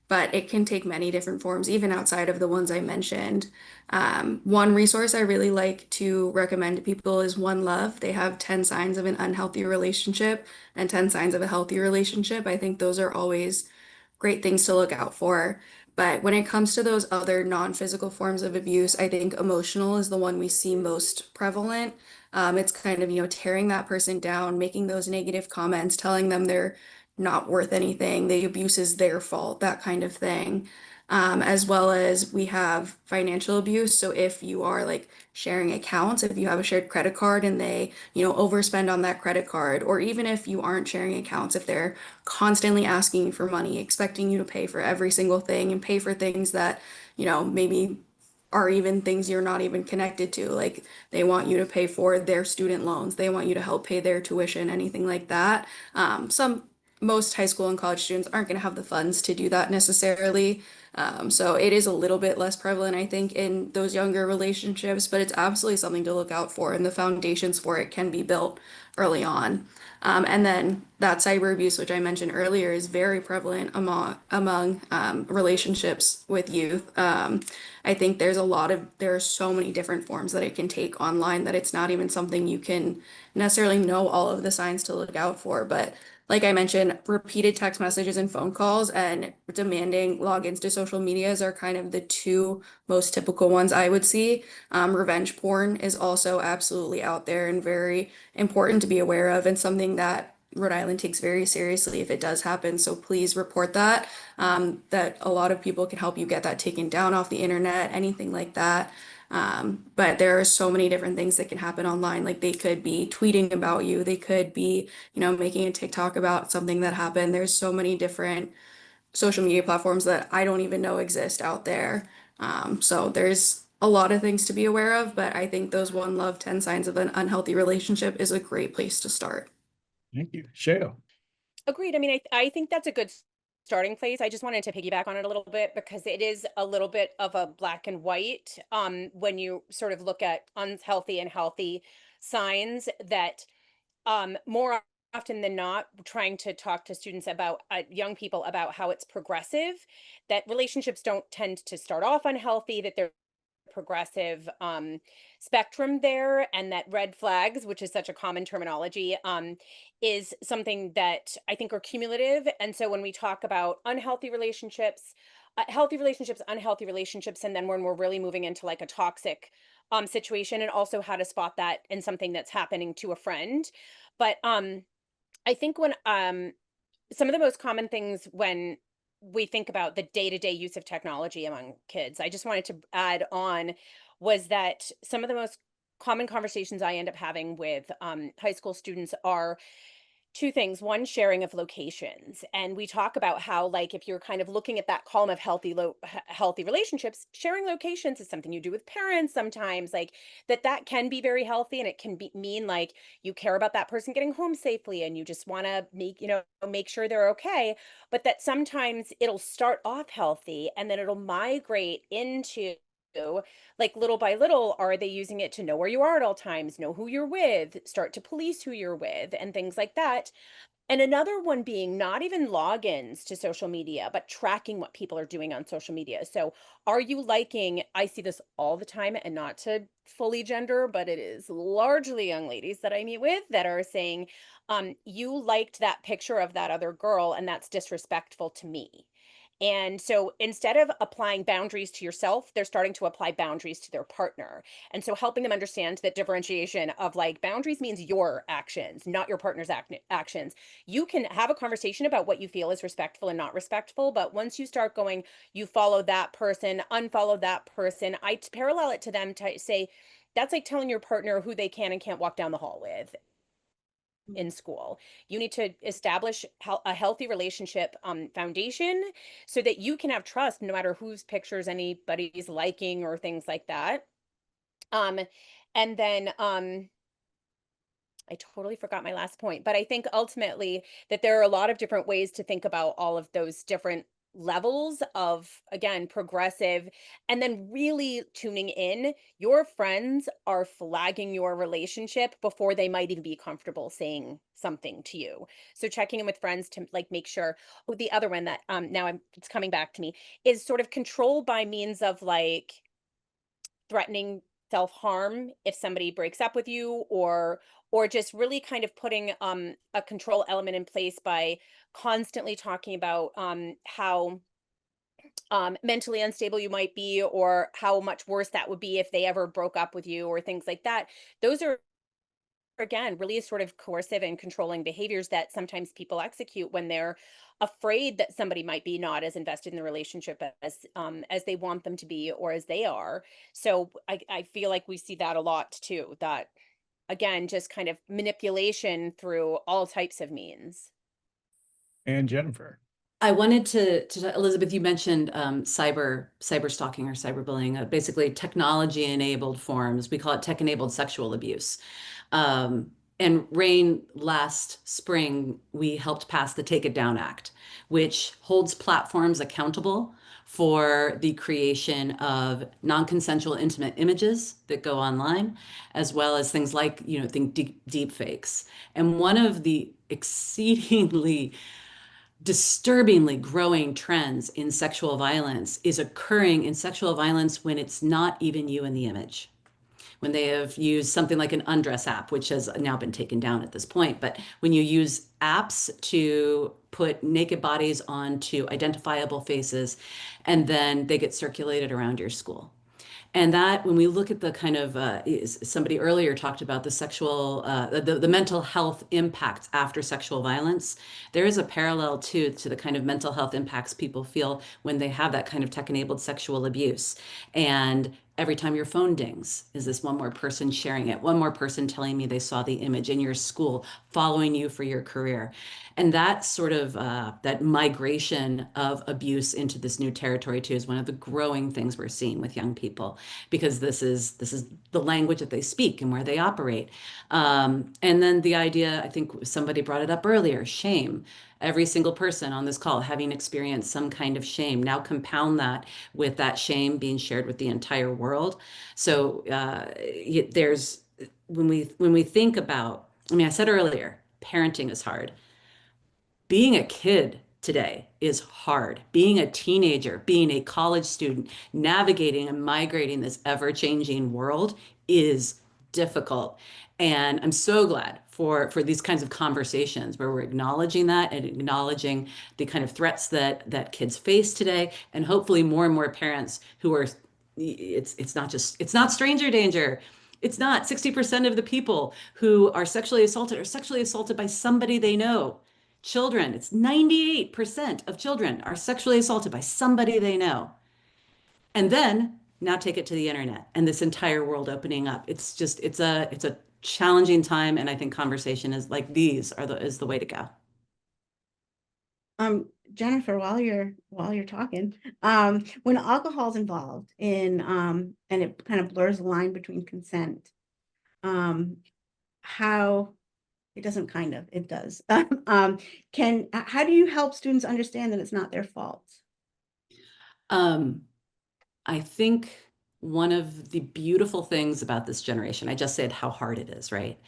But it can take many different forms, even outside of the ones I mentioned. One resource I really like to recommend to people is One Love. They have 10 signs of an unhealthy relationship and 10 signs of a healthy relationship. I think those are always great things to look out for. But when it comes to those other non-physical forms of abuse, I think emotional is the one we see most prevalent. It's kind of, tearing that person down, making those negative comments, telling them they're not worth anything, the abuse is their fault, that kind of thing. As well as we have financial abuse. So if you are like sharing accounts, if you have a shared credit card and they, overspend on that credit card, or even if you aren't sharing accounts, if they're constantly asking you for money, expecting you to pay for every single thing and pay for things that, maybe are even things you're not even connected to. Like they want you to pay for their student loans, they want you to help pay their tuition, anything like that. Most high school and college students aren't going to have the funds to do that necessarily. So it is a little bit less prevalent, I think, in those younger relationships, but it's absolutely something to look out for, and the foundations for it can be built early on. And then that cyber abuse, which I mentioned earlier, is very prevalent among relationships with youth. I think there are so many different forms that it can take online that it's not even something you can necessarily know all of the signs to look out for. But like I mentioned, repeated text messages and phone calls and demanding logins to social medias are kind of the two most typical ones I would see. Revenge porn is also absolutely out there and very important to be aware of, and something that Rhode Island takes very seriously if it does happen. So please report that. That a lot of people can help you get that taken down off the internet, anything like that. But there are so many different things that can happen online. Like they could be tweeting about you, they could be, making a TikTok about something that happened. There's so many different social media platforms that I don't even know exist out there. So there's a lot of things to be aware of, but I think those One Love 10 signs of an unhealthy relationship is a great place to start. Thank you. Shale. Agreed. I mean, I think that's a good starting place. I just wanted to piggyback on it a little bit because it is a little bit of a black and white when you sort of look at unhealthy and healthy signs that more often than not, trying to talk to students about young people about how it's progressive, that relationships don't tend to start off unhealthy, that they're progressive spectrum there, and that red flags, which is such a common terminology, is something that I think are cumulative. And so when we talk about unhealthy relationships, healthy relationships, unhealthy relationships, and then when we're really moving into like a toxic situation, and also how to spot that in something that's happening to a friend. But I think when some of the most common things when we think about the day-to-day use of technology among kids, I just wanted to add on was that some of the most common conversations I end up having with high school students are two things. One, sharing of locations. And we talk about how, like, if you're kind of looking at that column of healthy relationships, sharing locations is something you do with parents sometimes, like that can be very healthy, and it can mean like you care about that person getting home safely and you just want to make sure they're okay. But that sometimes it'll start off healthy and then it'll migrate into, like, little by little, are they using it to know where you are at all times, know who you're with, start to police who you're with, and things like that. And another one being not even logins to social media, but tracking what people are doing on social media. So are you liking, I see this all the time, and not to fully gender, but it is largely young ladies that I meet with that are saying, you liked that picture of that other girl, and that's disrespectful to me. And so instead of applying boundaries to yourself, they're starting to apply boundaries to their partner. And so helping them understand that differentiation of, like, boundaries means your actions, not your partner's actions. You can have a conversation about what you feel is respectful and not respectful, but once you start going, you follow that person, unfollow that person, I parallel it to them to say, that's like telling your partner who they can and can't walk down the hall with in school. You need to establish a healthy relationship foundation so that you can have trust no matter whose pictures anybody's liking or things like that. And then I totally forgot my last point, but I think ultimately that there are a lot of different ways to think about all of those different levels of, again, progressive, and then really tuning in. Your friends are flagging your relationship before they might even be comfortable saying something to you. So checking in with friends to like make sure. Oh, the other one that now it's coming back to me is sort of control by means of like threatening self-harm if somebody breaks up with you, or just really kind of putting a control element in place by constantly talking about how mentally unstable you might be, or how much worse that would be if they ever broke up with you, or things like that. Those are, again, really sort of coercive and controlling behaviors that sometimes people execute when they're afraid that somebody might be not as invested in the relationship as they want them to be, or as they are. So I feel like we see that a lot too, that again, just kind of manipulation through all types of means. And Jennifer. I wanted to Elizabeth, you mentioned cyber stalking or cyberbullying, basically technology enabled forms. We call it tech enabled sexual abuse. And Rain, last spring, we helped pass the Take It Down Act, which holds platforms accountable for the creation of non-consensual intimate images that go online, as well as things like, think deep fakes. And one of the exceedingly disturbingly growing trends in sexual violence is occurring in sexual violence when it's not even you in the image. When they have used something like an undress app, which has now been taken down at this point, but when you use apps to put naked bodies onto identifiable faces, and then they get circulated around your school. And that, when we look at the kind of, somebody earlier talked about the sexual, the mental health impacts after sexual violence, there is a parallel to the kind of mental health impacts people feel when they have that kind of tech-enabled sexual abuse. And every time your phone dings, is this one more person sharing it, one more person telling me they saw the image in your school, following you for your career. And that sort of that migration of abuse into this new territory too is one of the growing things we're seeing with young people, because this is the language that they speak and where they operate. And then the idea, I think somebody brought it up earlier, shame. Every single person on this call having experienced some kind of shame. Now compound that with that shame being shared with the entire world. So there's when we think about, I said earlier, parenting is hard. Being a kid today is hard. Being a teenager, being a college student, navigating and migrating this ever-changing world is difficult. And I'm so glad for these kinds of conversations where we're acknowledging that and acknowledging the kind of threats that kids face today, and hopefully more and more parents who are, it's not stranger danger. It's not 60% of the people who are sexually assaulted by somebody they know. Children, it's 98% of children are sexually assaulted by somebody they know. And then now take it to the internet and this entire world opening up. It's a challenging time. And I think conversation is like these is the way to go. Jennifer, while you're talking, when alcohol's involved in and it kind of blurs the line between consent, how it doesn't kind of, it does. How do you help students understand that it's not their fault? I think one of the beautiful things about this generation, I just said how hard it is, right?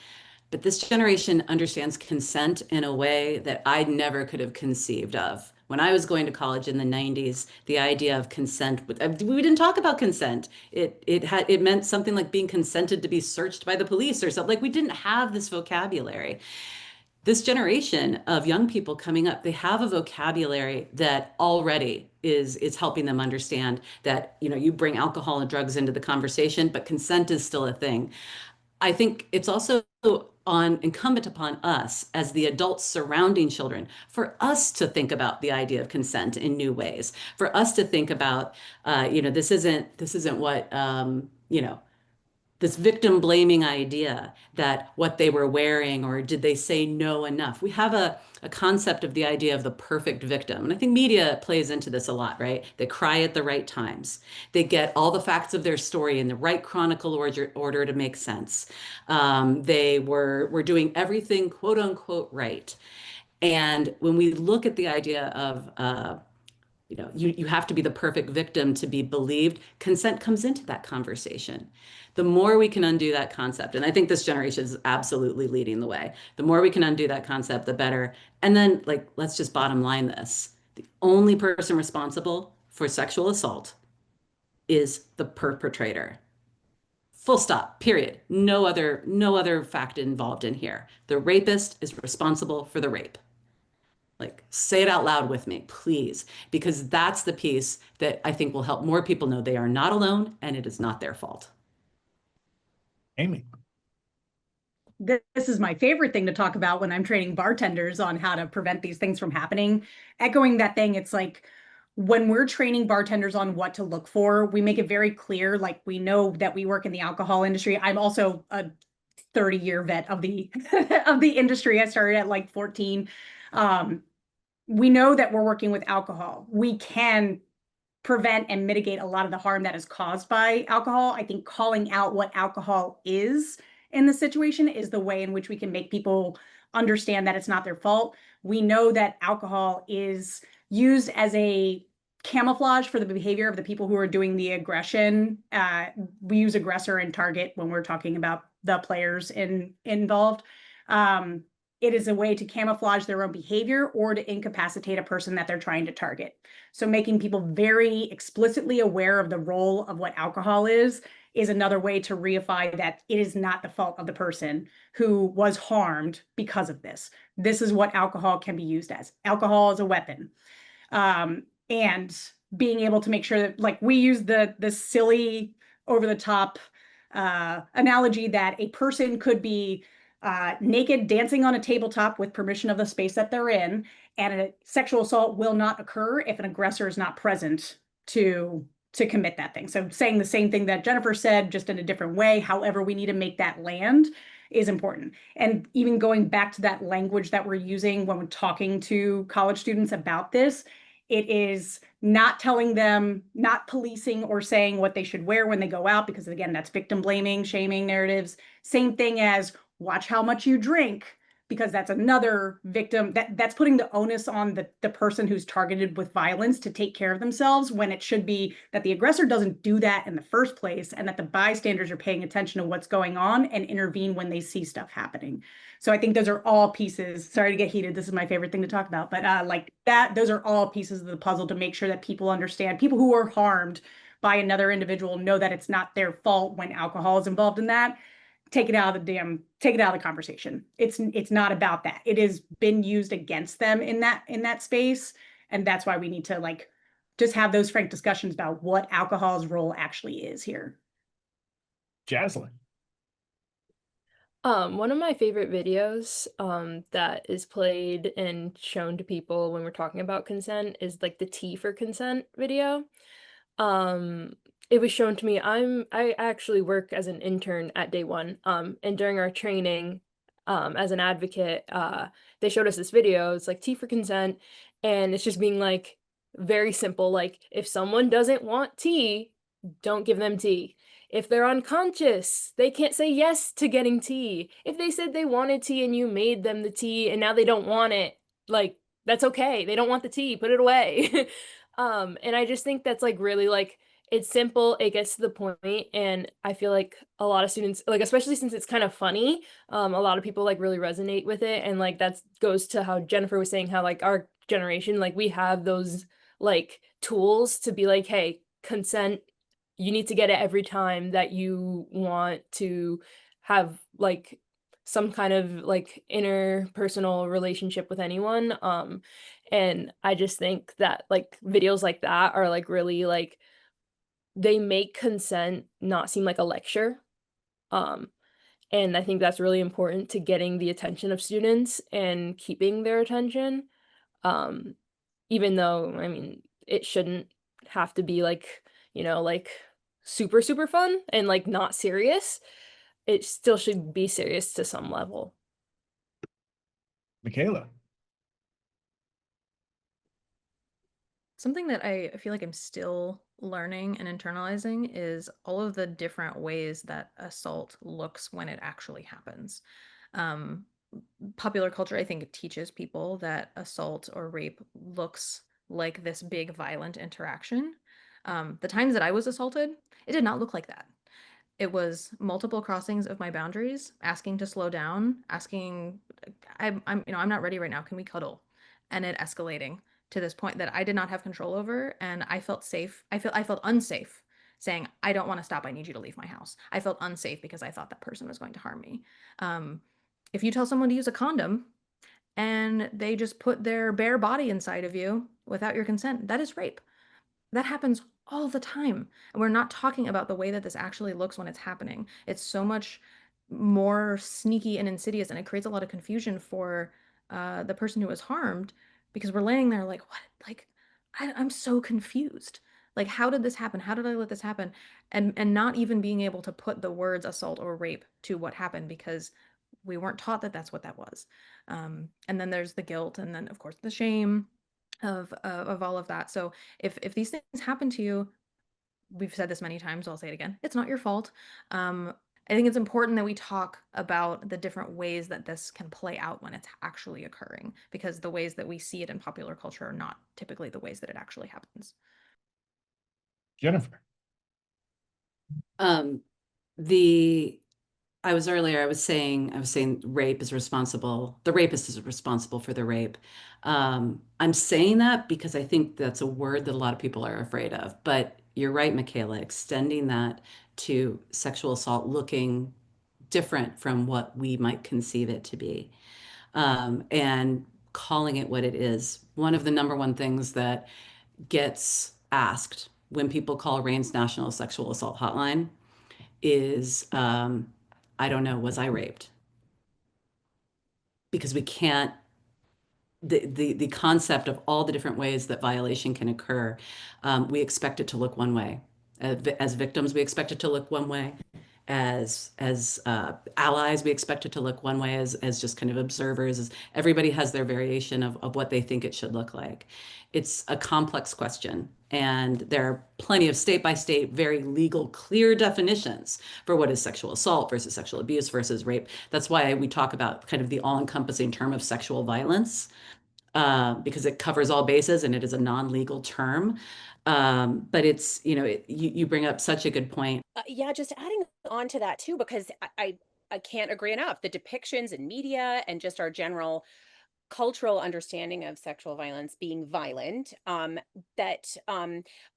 But this generation understands consent in a way that I never could have conceived of. When I was going to college in the 90s, the idea of consent, we didn't talk about consent. It meant something like being consented to be searched by the police or something. Like, we didn't have this vocabulary. This generation of young people coming up, they have a vocabulary that already is helping them understand that, you bring alcohol and drugs into the conversation, but consent is still a thing. I think it's also incumbent upon us as the adults surrounding children, for us to think about the idea of consent in new ways, for us to think about, this isn't what, this victim blaming idea that what they were wearing or did they say no enough. We have a concept of the idea of the perfect victim. And I think media plays into this a lot, right? They cry at the right times. They get all the facts of their story in the right chronicle order to make sense. They were doing everything quote unquote right. And when we look at the idea of you have to be the perfect victim to be believed, consent comes into that conversation. The more we can undo that concept, and I think this generation is absolutely leading the way, the more we can undo that concept, the better. And then, like, let's just bottom line this. The only person responsible for sexual assault is the perpetrator. Full stop, period. No other fact involved in here. The rapist is responsible for the rape. Like, say it out loud with me, please, because that's the piece that I think will help more people know they are not alone and it is not their fault. Amy. This is my favorite thing to talk about when I'm training bartenders on how to prevent these things from happening. Echoing that thing, it's like when we're training bartenders on what to look for, we make it very clear, like we know that we work in the alcohol industry. I'm also a 30-year vet of the of the industry. I started at like 14. We know that we're working with alcohol. We can prevent and mitigate a lot of the harm that is caused by alcohol. I think calling out what alcohol is in the situation is the way in which we can make people understand that it's not their fault. We know that alcohol is used as a camouflage for the behavior of the people who are doing the aggression. We use aggressor and target when we're talking about the players involved. It is a way to camouflage their own behavior or to incapacitate a person that they're trying to target. So making people very explicitly aware of the role of what alcohol is another way to reify that it is not the fault of the person who was harmed because of this. This is what alcohol can be used as. Alcohol is a weapon. And being able to make sure that, like, we use the silly over the top analogy that a person could be naked dancing on a tabletop with permission of the space that they're in, and a sexual assault will not occur if an aggressor is not present to commit that thing. So saying the same thing that Jennifer said, just in a different way, however we need to make that land is important. And even going back to that language that we're using when we're talking to college students about this, it is not telling them, not policing or saying what they should wear when they go out, because again, that's victim blaming, shaming narratives. Same thing as watch how much you drink, because that's another victim that's putting the onus on the person who's targeted with violence to take care of themselves, when it should be that the aggressor doesn't do that in the first place, and that the bystanders are paying attention to what's going on and intervene when they see stuff happening. So I think those are all pieces. Sorry to get heated. This is my favorite thing to talk about, but like that, those are all pieces of the puzzle to make sure that people understand, people who are harmed by another individual know that it's not their fault when alcohol is involved in that. Take it out of the conversation. It's not about that. It has been used against them in that space. And that's why we need to, like, just have those frank discussions about what alcohol's role actually is here. Jaslyn. One of my favorite videos that is played and shown to people when we're talking about consent is like the T for consent video. It was shown to me. I actually work as an intern at Day One. And during our training, as an advocate, they showed us this video. It's like T for consent, and it's just being like very simple. Like, if someone doesn't want tea, don't give them tea. If they're unconscious, they can't say yes to getting tea. If they said they wanted tea and you made them the tea and now they don't want it, like, that's okay. They don't want the tea, put it away. And I just think that's like really, like, it's simple, it gets to the point, and I feel like a lot of students, like, especially since it's kind of funny, a lot of people like really resonate with it. And like that goes to how Jennifer was saying, how like our generation, like, we have those like tools to be like, hey, consent, you need to get it every time that you want to have like some kind of like interpersonal relationship with anyone. And I just think that like videos like that are like really like, they make consent not seem like a lecture. And I think that's really important to getting the attention of students and keeping their attention. Even though, I mean, it shouldn't have to be like, like super, super fun and like not serious, it still should be serious to some level. Michaela. Something that I feel like I'm still learning and internalizing is all of the different ways that assault looks when it actually happens. Um, Popular culture, I think, teaches people that assault or rape looks like this big violent interaction. The times that I was assaulted, it did not look like that. It was multiple crossings of my boundaries, asking to slow down, asking, I'm not ready right now. Can we cuddle? And it escalating to this point that I did not have control over, and I felt safe. I felt unsafe saying, I don't want to stop. I need you to leave my house. I felt unsafe because I thought that person was going to harm me. If you tell someone to use a condom and they just put their bare body inside of you without your consent, that is rape. That happens all the time. And we're not talking about the way that this actually looks when it's happening. It's so much more sneaky and insidious, and it creates a lot of confusion for the person who was harmed, because we're laying there like, what? Like, I'm so confused. Like, how did this happen? How did I let this happen? And not even being able to put the words assault or rape to what happened, because we weren't taught that that's what that was. And then there's the guilt, and then of course the shame of all of that. So if these things happen to you, we've said this many times, so I'll say it again, it's not your fault. I think it's important that we talk about the different ways that this can play out when it's actually occurring, because the ways that we see it in popular culture are not typically the ways that it actually happens. Jennifer. I was saying rape is responsible. The rapist is responsible for the rape. I'm saying that because I think that's a word that a lot of people are afraid of. But you're right, Michaela, extending that to sexual assault looking different from what we might conceive it to be, and calling it what it is. One of the number one things that gets asked when people call RAIN's National Sexual Assault Hotline is, I don't know, was I raped? Because we can't, the concept of all the different ways that violation can occur, we expect it to look one way. As victims, we expect it to look one way. As allies, we expect it to look one way. As just kind of observers, as everybody has their variation of what they think it should look like. It's a complex question, and there are plenty of state by state, very legal, clear definitions for what is sexual assault versus sexual abuse versus rape. That's why we talk about kind of the all-encompassing term of sexual violence, because it covers all bases and it is a non-legal term. But it's, you bring up such a good point. Yeah, just adding on to that too, because I can't agree enough. The depictions in media and just our general cultural understanding of sexual violence being violent, but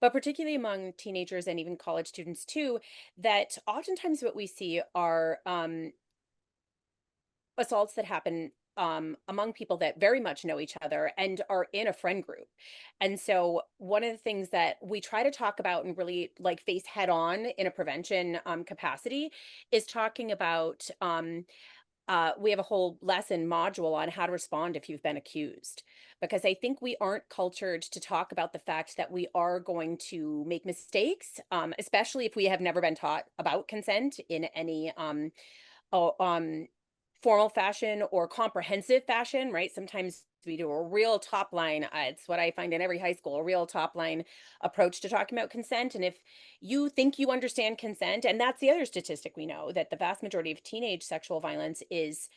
particularly among teenagers and even college students too, that oftentimes what we see are assaults that happen among people that very much know each other and are in a friend group. And so one of the things that we try to talk about and really like face head on in a prevention capacity is talking about we have a whole lesson module on how to respond if you've been accused, because I think we aren't cultured to talk about the fact that we are going to make mistakes, especially if we have never been taught about consent in any formal fashion or comprehensive fashion, right? Sometimes we do a real top line. It's what I find in every high school, a real top line approach to talking about consent. And if you think you understand consent, and that's the other statistic we know, that the vast majority of teenage sexual violence is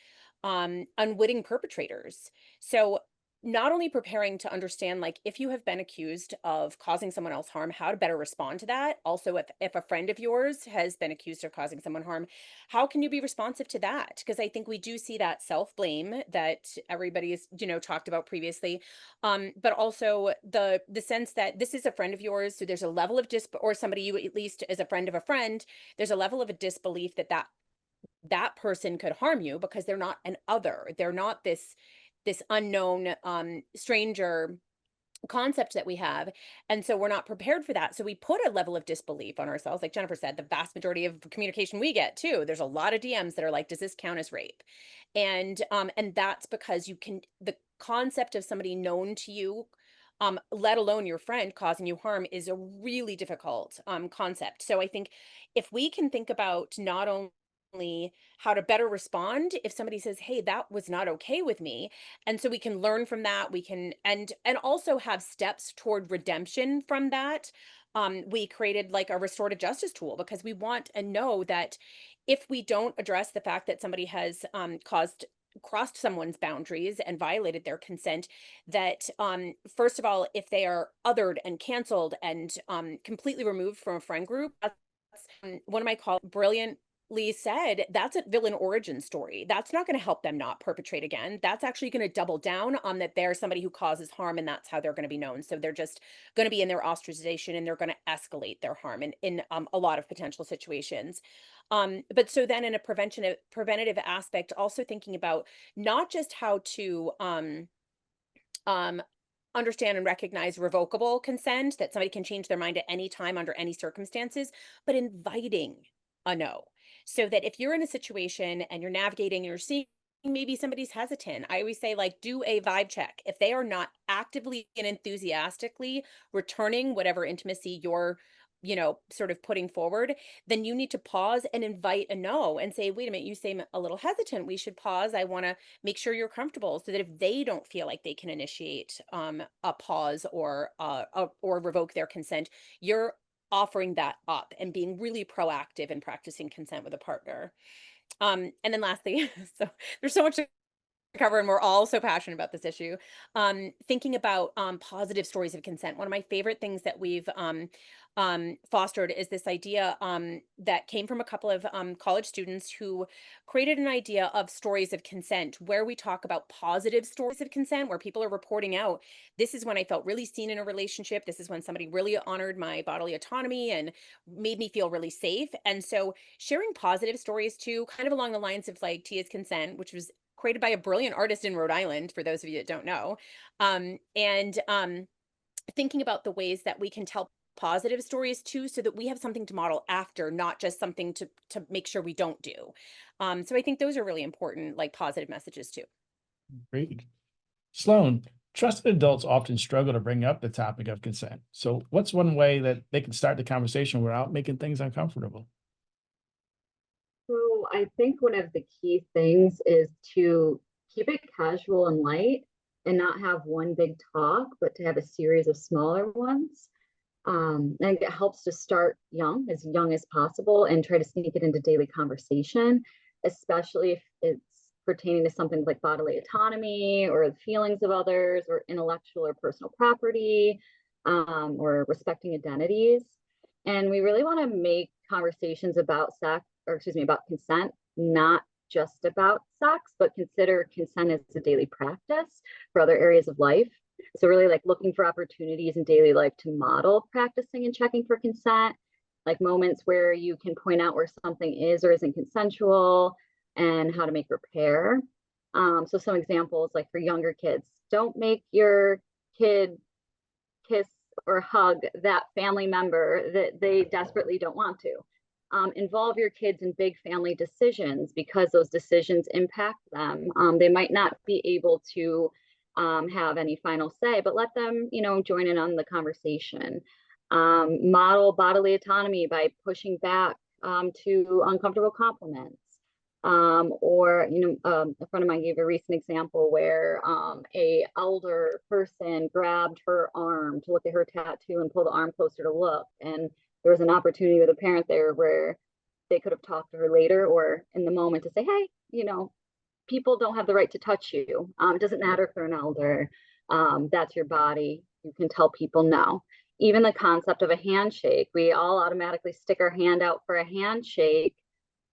unwitting perpetrators. So not only preparing to understand, like, if you have been accused of causing someone else harm, how to better respond to that. Also, if a friend of yours has been accused of causing someone harm, how can you be responsive to that? Because I think we do see that self-blame that everybody has, talked about previously. But also the sense that this is a friend of yours. So there's a level of or somebody you at least as a friend of a friend, there's a level of a disbelief that person could harm you because they're not an other. They're not this unknown stranger concept that we have. And so we're not prepared for that. So we put a level of disbelief on ourselves. Like Jennifer said, the vast majority of communication we get too, there's a lot of DMs that are like, does this count as rape? And that's because the concept of somebody known to you let alone your friend causing you harm, is a really difficult concept. So I think if we can think about not only how to better respond if somebody says, hey, that was not okay with me, and so we can learn from that, we can and also have steps toward redemption from that. We created like a restorative justice tool because we want and know that if we don't address the fact that somebody has crossed someone's boundaries and violated their consent, that first of all, if they are othered and canceled and completely removed from a friend group, that's one of my colleagues brilliantly said, that's a villain origin story. That's not going to help them not perpetrate again. That's actually going to double down on that they're somebody who causes harm, and that's how they're going to be known. So they're just going to be in their ostracization, and they're going to escalate their harm in a lot of potential situations. But so then in a preventative aspect, also thinking about not just how to understand and recognize revocable consent, that somebody can change their mind at any time under any circumstances, but inviting a no. So that if you're in a situation and you're navigating and you're seeing maybe somebody's hesitant, I always say, like, do a vibe check. If they are not actively and enthusiastically returning whatever intimacy you're sort of putting forward, then you need to pause and invite a no and say, wait a minute, you seem a little hesitant. We should pause. I want to make sure you're comfortable, so that if they don't feel like they can initiate a pause or revoke their consent, you're offering that up and being really proactive in practicing consent with a partner. And then lastly, so there's so much to cover, and we're all so passionate about this issue. Thinking about positive stories of consent. One of my favorite things that we've fostered is this idea that came from a couple of college students who created an idea of stories of consent, where we talk about positive stories of consent, where people are reporting out, this is when I felt really seen in a relationship. This is when somebody really honored my bodily autonomy and made me feel really safe. And so sharing positive stories too, kind of along the lines of like Tia's Consent, which was created by a brilliant artist in Rhode Island, for those of you that don't know. Thinking about the ways that we can tell positive stories too, so that we have something to model after, not just something to make sure we don't do. So I think those are really important, like positive messages too. Great. Sloan, trusted adults often struggle to bring up the topic of consent. So what's one way that they can start the conversation without making things uncomfortable? So I think one of the key things is to keep it casual and light and not have one big talk, but to have a series of smaller ones. And it helps to start young as possible, and try to sneak it into daily conversation, especially if it's pertaining to something like bodily autonomy or the feelings of others or intellectual or personal property, or respecting identities. And we really want to make conversations about about consent, not just about sex, but consider consent as a daily practice for other areas of life. So really like looking for opportunities in daily life to model practicing and checking for consent, like moments where you can point out where something is or isn't consensual and how to make repair. So some examples, like for younger kids, don't make your kid kiss or hug that family member that they desperately don't want to. Involve your kids in big family decisions, because those decisions impact them. They might not be able to have any final say, but let them, join in on the conversation. Model bodily autonomy by pushing back to uncomfortable compliments. A friend of mine gave a recent example where a elder person grabbed her arm to look at her tattoo and pull the arm closer to look. And there was an opportunity with a parent there where they could have talked to her later or in the moment to say, hey, people don't have the right to touch you. It doesn't matter if they're an elder. That's your body. You can tell people no. Even the concept of a handshake, we all automatically stick our hand out for a handshake.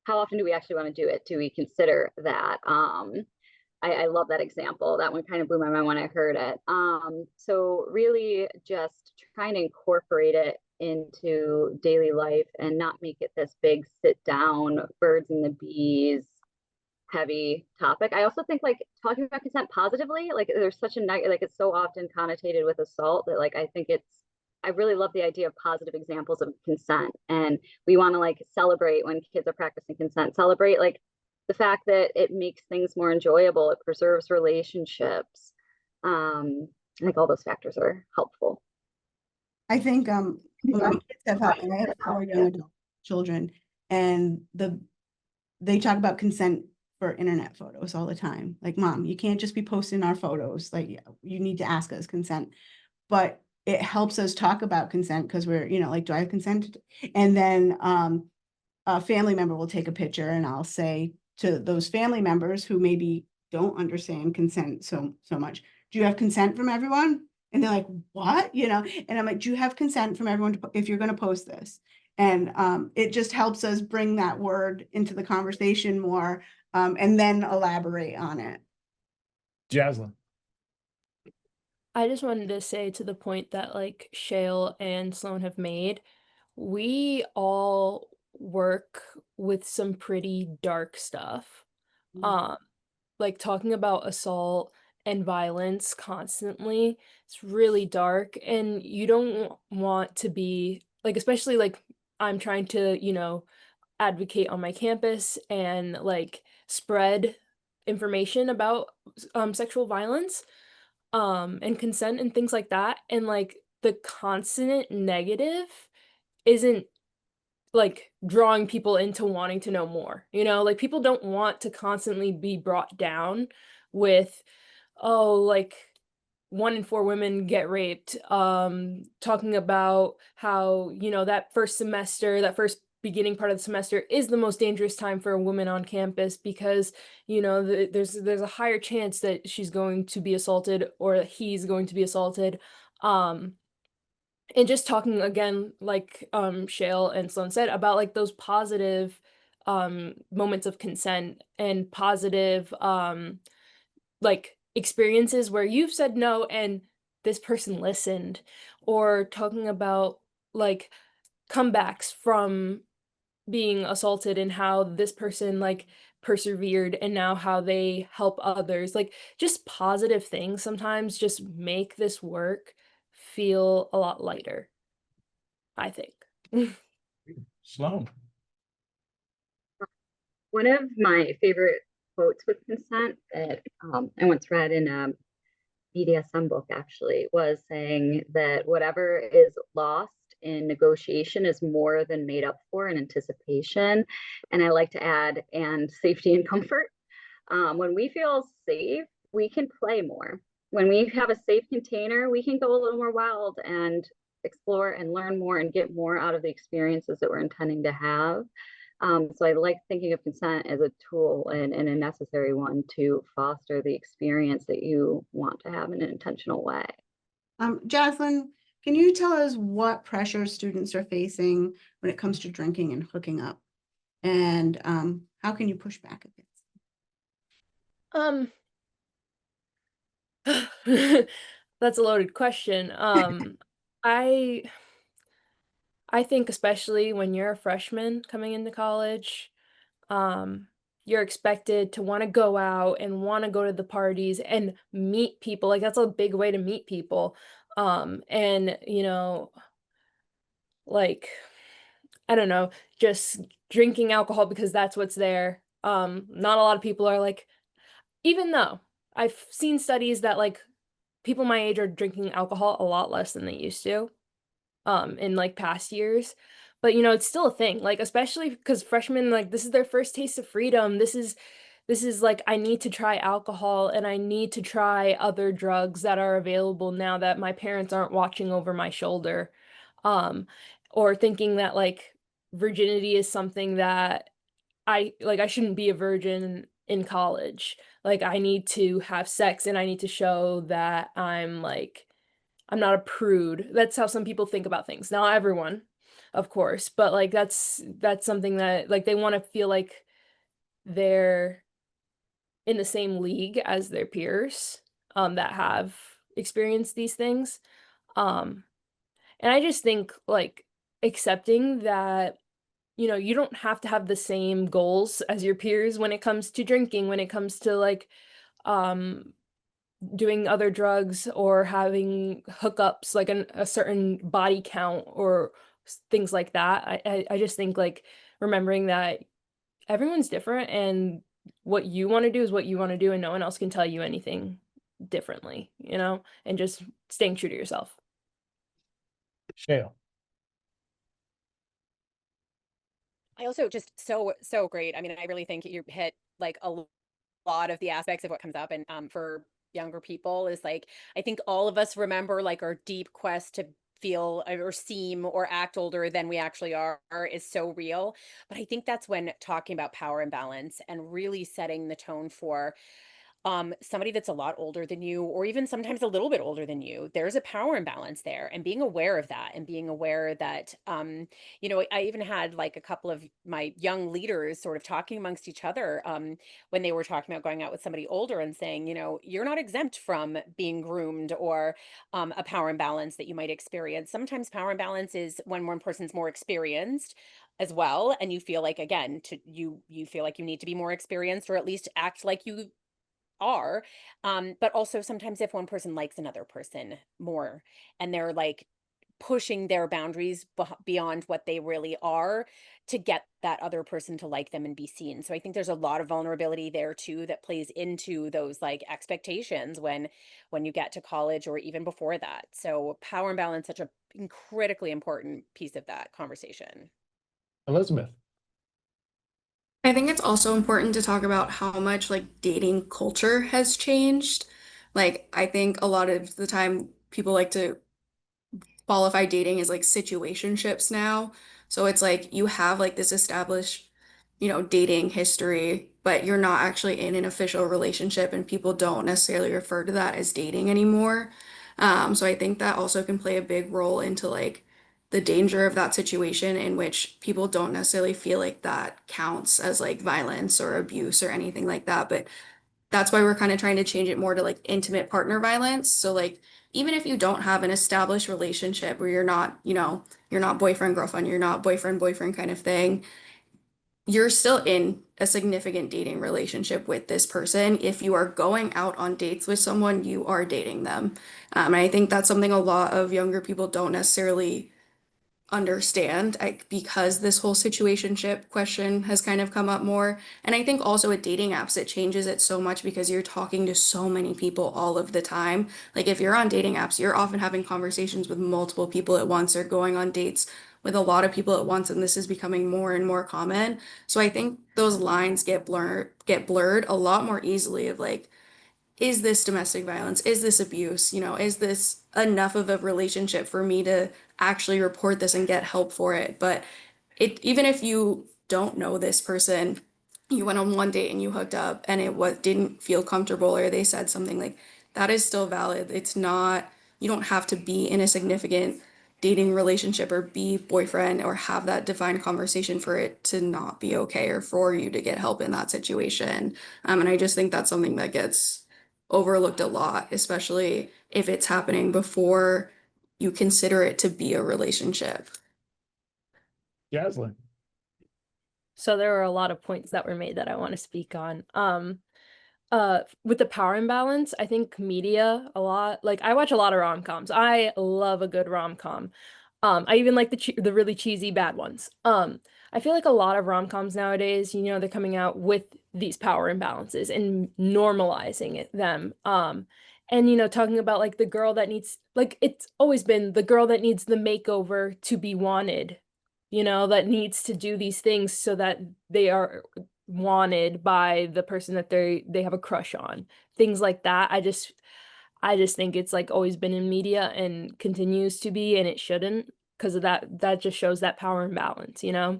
How often do we actually want to do it? Do we consider that? I love that example. That one kind of blew my mind when I heard it. So really just trying to incorporate it into daily life and not make it this big sit down, birds and the bees heavy topic. I also think like talking about consent positively, like there's such a like it's so often connotated with assault that like I really love the idea of positive examples of consent. And we want to like celebrate when kids are practicing consent, celebrate like the fact that it makes things more enjoyable, it preserves relationships. I think all those factors are helpful. I think when my kids have helped, and I have 4 young adult children, and they talk about consent for internet photos all the time. Like, Mom, you can't just be posting our photos. Like, you need to ask us consent. But it helps us talk about consent because we're, like, do I have consent? And then a family member will take a picture, and I'll say to those family members who maybe don't understand consent so much, do you have consent from everyone? And they're like, what? And I'm like, do you have consent from everyone if you're going to post this? And it just helps us bring that word into the conversation more, and then elaborate on it. Jaslyn. I just wanted to say, to the point that like Shale and Sloan have made, we all work with some pretty dark stuff. Um, like talking about assault and violence constantly, it's really dark, and you don't want to be like, especially like I'm trying to, advocate on my campus and like spread information about sexual violence and consent and things like that, and like the constant negative isn't like drawing people into wanting to know more, like people don't want to constantly be brought down with, oh, like 1 in 4 women get raped, talking about how, that first semester, that first beginning part of the semester is the most dangerous time for a woman on campus because, there's a higher chance that she's going to be assaulted or that he's going to be assaulted. And just talking again, like Shale and Sloan said, about like those positive moments of consent and positive like experiences where you've said no and this person listened, or talking about like comebacks from being assaulted and how this person like persevered and now how they help others. Like just positive things sometimes just make this work feel a lot lighter, I think. Sloan. One of my favorite quotes with consent that I once read in a BDSM book actually was saying that whatever is lost in negotiation is more than made up for in anticipation. And I like to add, and safety and comfort. When we feel safe, we can play more. When we have a safe container, we can go a little more wild and explore and learn more and get more out of the experiences that we're intending to have. So I like thinking of consent as a tool and a necessary one to foster the experience that you want to have in an intentional way. Jaslyn, can you tell us what pressure students are facing when it comes to drinking and hooking up? And how can you push back against? That's a loaded question. I think especially when you're a freshman coming into college, you're expected to want to go out and want to go to the parties and meet people. Like that's a big way to meet people. And like, I don't know, just drinking alcohol because that's what's there. Not a lot of people are like, even though I've seen studies that like people my age are drinking alcohol a lot less than they used to in like past years, but it's still a thing, like especially because freshmen, like this is their first taste of freedom. This is like, I need to try alcohol and I need to try other drugs that are available now that my parents aren't watching over my shoulder, or thinking that like virginity is something that I shouldn't be a virgin in college. Like I need to have sex and I need to show that I'm not a prude. That's how some people think about things. Not everyone, of course, but like that's something that like they want to feel like they're in the same league as their peers that have experienced these things. And I just think like accepting that you don't have to have the same goals as your peers when it comes to drinking, when it comes to like doing other drugs or having hookups, like a certain body count or things like that. I just think like remembering that everyone's different and what you want to do is what you want to do and no one else can tell you anything differently, you know, and just staying true to yourself. Shale. I also just so great. I mean, I really think you hit like a lot of the aspects of what comes up, and for younger people is like, I think all of us remember like our deep quest to feel or seem or act older than we actually are is so real. But I think that's when talking about power imbalance and really setting the tone for somebody that's a lot older than you, or even sometimes a little bit older than you, there's a power imbalance there, and being aware of that, and being aware that you know, I even had like a couple of my young leaders sort of talking amongst each other when they were talking about going out with somebody older and saying, you know, you're not exempt from being groomed or a power imbalance that you might experience. Sometimes power imbalance is when one person's more experienced as well, and you feel like, again, to you feel like you need to be more experienced, or at least act like you are. But also sometimes if one person likes another person more, and they're like pushing their boundaries beyond what they really are to get that other person to like them and be seen. So I think there's a lot of vulnerability there too that plays into those like expectations when you get to college or even before that. So power and balance, such a critically important piece of that conversation. Elizabeth. I think it's also important to talk about how much like dating culture has changed. Like, I think a lot of the time people like to qualify dating as like situationships now. So it's like you have like this established, you know, dating history, but you're not actually in an official relationship, and people don't necessarily refer to that as dating anymore. So I think that also can play a big role into like the danger of that situation in which people don't necessarily feel like that counts as like violence or abuse or anything like that. But that's why we're kind of trying to change it more to like intimate partner violence. So like even if you don't have an established relationship where you're not, you know, you're not boyfriend girlfriend, you're not boyfriend kind of thing, you're still in a significant dating relationship with this person. If you are going out on dates with someone, you are dating them. And I think that's something a lot of younger people don't necessarily understand, because this whole situationship question has kind of come up more. And I think also with dating apps, it changes it so much because you're talking to so many people all of the time. Like if you're on dating apps, you're often having conversations with multiple people at once, or going on dates with a lot of people at once, and this is becoming more and more common. So I think those lines get blurred a lot more easily of like, is this domestic violence? Is this abuse? You know, is this enough of a relationship for me to actually report this and get help for it? But even if you don't know this person, you went on one date and you hooked up and didn't feel comfortable, or they said something, like that is still valid. It's not, you don't have to be in a significant dating relationship or be boyfriend or have that defined conversation for it to not be okay, or for you to get help in that situation. And I just think that's something that gets overlooked a lot, especially if it's happening before you consider it to be a relationship. Jaslyn. So there were a lot of points that were made that I want to speak on. With the power imbalance, I think media a lot, like I watch a lot of rom-coms. I love a good rom-com. I even like the really cheesy bad ones. I feel like a lot of rom-coms nowadays, you know, they're coming out with these power imbalances and normalizing them. And you know, talking about like the girl that needs, like it's always been the girl that needs the makeover to be wanted, you know, that needs to do these things so that they are wanted by the person that they have a crush on. Things like that. I just think it's like always been in media and continues to be, and it shouldn't, because of that just shows that power imbalance, you know?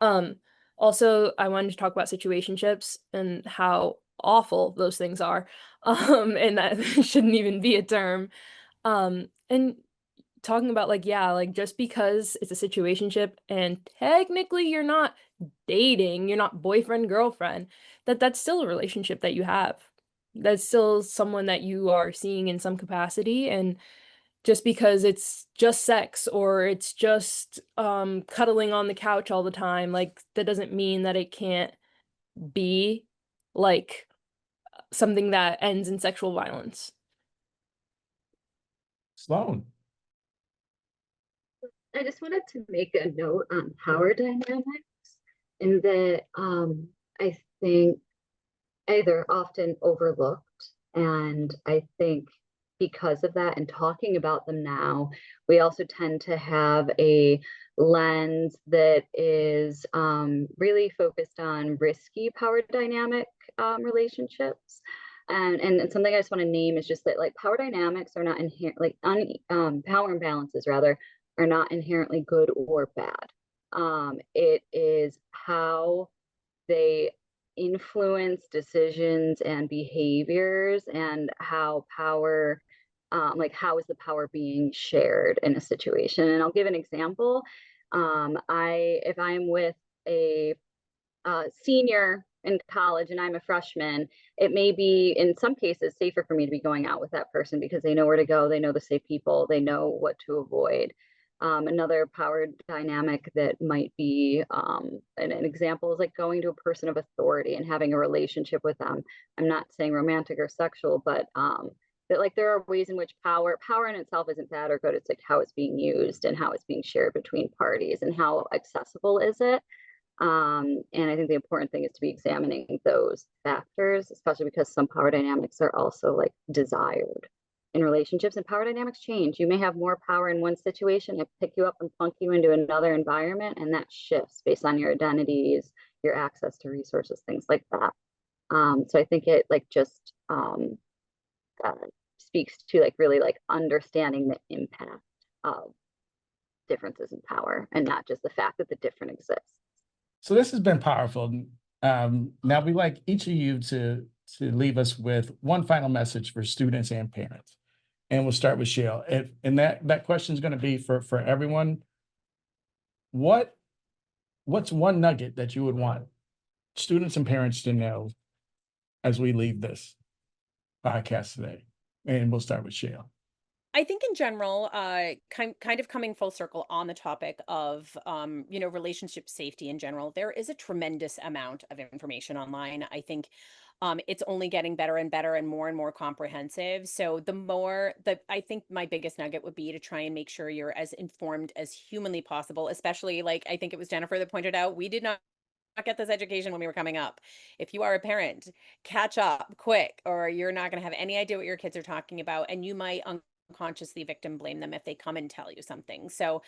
Um, Also I wanted to talk about situationships and how awful those things are. And that shouldn't even be a term. And talking about like, yeah, like just because it's a situationship and technically you're not dating, you're not boyfriend, girlfriend, that's still a relationship that you have. That's still someone that you are seeing in some capacity. And just because it's just sex or it's just cuddling on the couch all the time, like that doesn't mean that it can't be like something that ends in sexual violence. Sloan. I just wanted to make a note on power dynamics, in that I think either often overlooked And I think because of that and talking about them now, we also tend to have a lens that is really focused on risky power dynamic relationships. And something I just want to name is just that like power dynamics are not inherent, like power imbalances rather are not inherently good or bad. It is how they influence decisions and behaviors and how power like how is the power being shared in a situation. And I'll give an example. If I'm with a senior in college and I'm a freshman, it may be in some cases safer for me to be going out with that person because they know where to go, they know the safe people, they know what to avoid. Another power dynamic that might be an example is like going to a person of authority and having a relationship with them. I'm not saying romantic or sexual, but that like there are ways in which power in itself isn't bad or good. It's like how it's being used and how it's being shared between parties and how accessible is it. And I think the important thing is to be examining those factors, especially because some power dynamics are also like desired in relationships, and power dynamics change. You may have more power in one situation and pick you up and plunk you into another environment, and that shifts based on your identities, your access to resources, things like that. So I think it like just speaks to like really like understanding the impact of differences in power and not just the fact that the different exists. So this has been powerful. Now we'd like each of you to leave us with one final message for students and parents. And we'll start with Shale. And that question is going to be for everyone. What's one nugget that you would want students and parents to know as we leave this podcast today? And we'll start with Shale. I think in general, kind of coming full circle on the topic of, relationship safety in general, there is a tremendous amount of information online. I think it's only getting better and better and more comprehensive. So I think my biggest nugget would be to try and make sure you're as informed as humanly possible, especially like I think it was Jennifer that pointed out, we did not get this education when we were coming up. If you are a parent, catch up quick, or you're not going to have any idea what your kids are talking about, and you might unconsciously victim blame them if they come and tell you something. So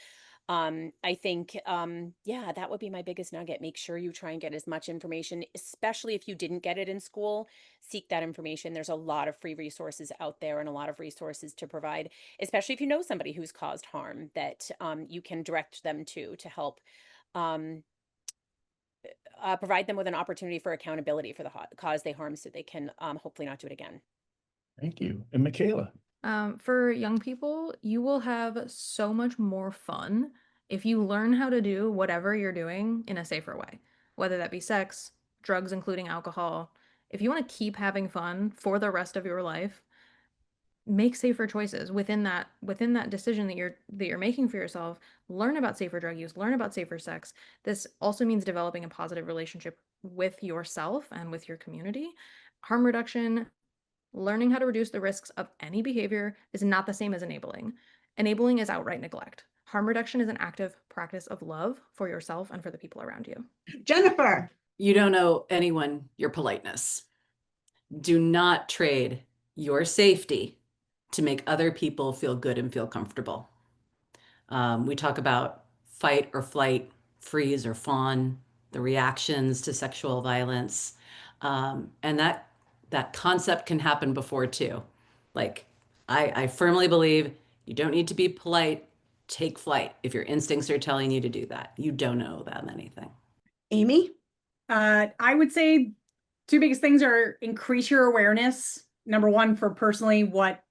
I think that would be my biggest nugget. Make sure you try and get as much information, especially if you didn't get it in school. Seek that information. There's a lot of free resources out there and a lot of resources to provide, especially if you know somebody who's caused harm that you can direct them to help provide them with an opportunity for accountability for the cause they harm so they can hopefully not do it again. Thank you. And Michaela. For young people, you will have so much more fun if you learn how to do whatever you're doing in a safer way, whether that be sex, drugs, including alcohol. If you want to keep having fun for the rest of your life, make safer choices within that decision that you're making for yourself. Learn about safer drug use, learn about safer sex. This also means developing a positive relationship with yourself and with your community. Harm reduction, learning how to reduce the risks of any behavior is not the same as enabling. Enabling is outright neglect. Harm reduction is an active practice of love for yourself and for the people around you. Jennifer. You don't owe anyone your politeness. Do not trade your safety to make other people feel good and feel comfortable. We talk about fight or flight, freeze or fawn, the reactions to sexual violence. And that concept can happen before too. Like, I firmly believe you don't need to be polite, take flight. If your instincts are telling you to do that, you don't owe them anything. Amy? I would say two biggest things are increase your awareness. Number one, for personally what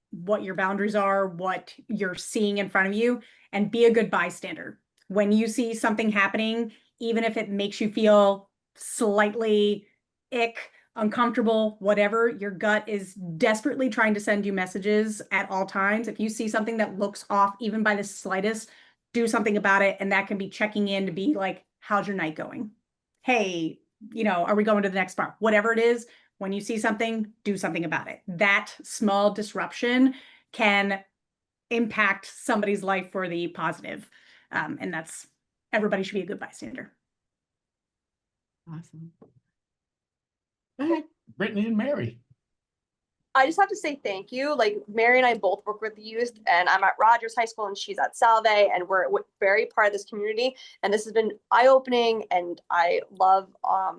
your boundaries are, what you're seeing in front of you, and be a good bystander. When you see something happening, even if it makes you feel slightly uncomfortable, whatever, your gut is desperately trying to send you messages at all times. If you see something that looks off, even by the slightest, do something about it. And that can be checking in to be like, how's your night going? Hey, are we going to the next bar? Whatever it is, when you see something, do something about it. That small disruption can impact somebody's life for the positive. And that's, everybody should be a good bystander. Awesome. Go ahead. Brittany and Mary. I just have to say thank you. Like Mary and I both work with the youth, and I'm at Rogers High School and she's at Salve, and we're very part of this community. And this has been eye-opening, and I love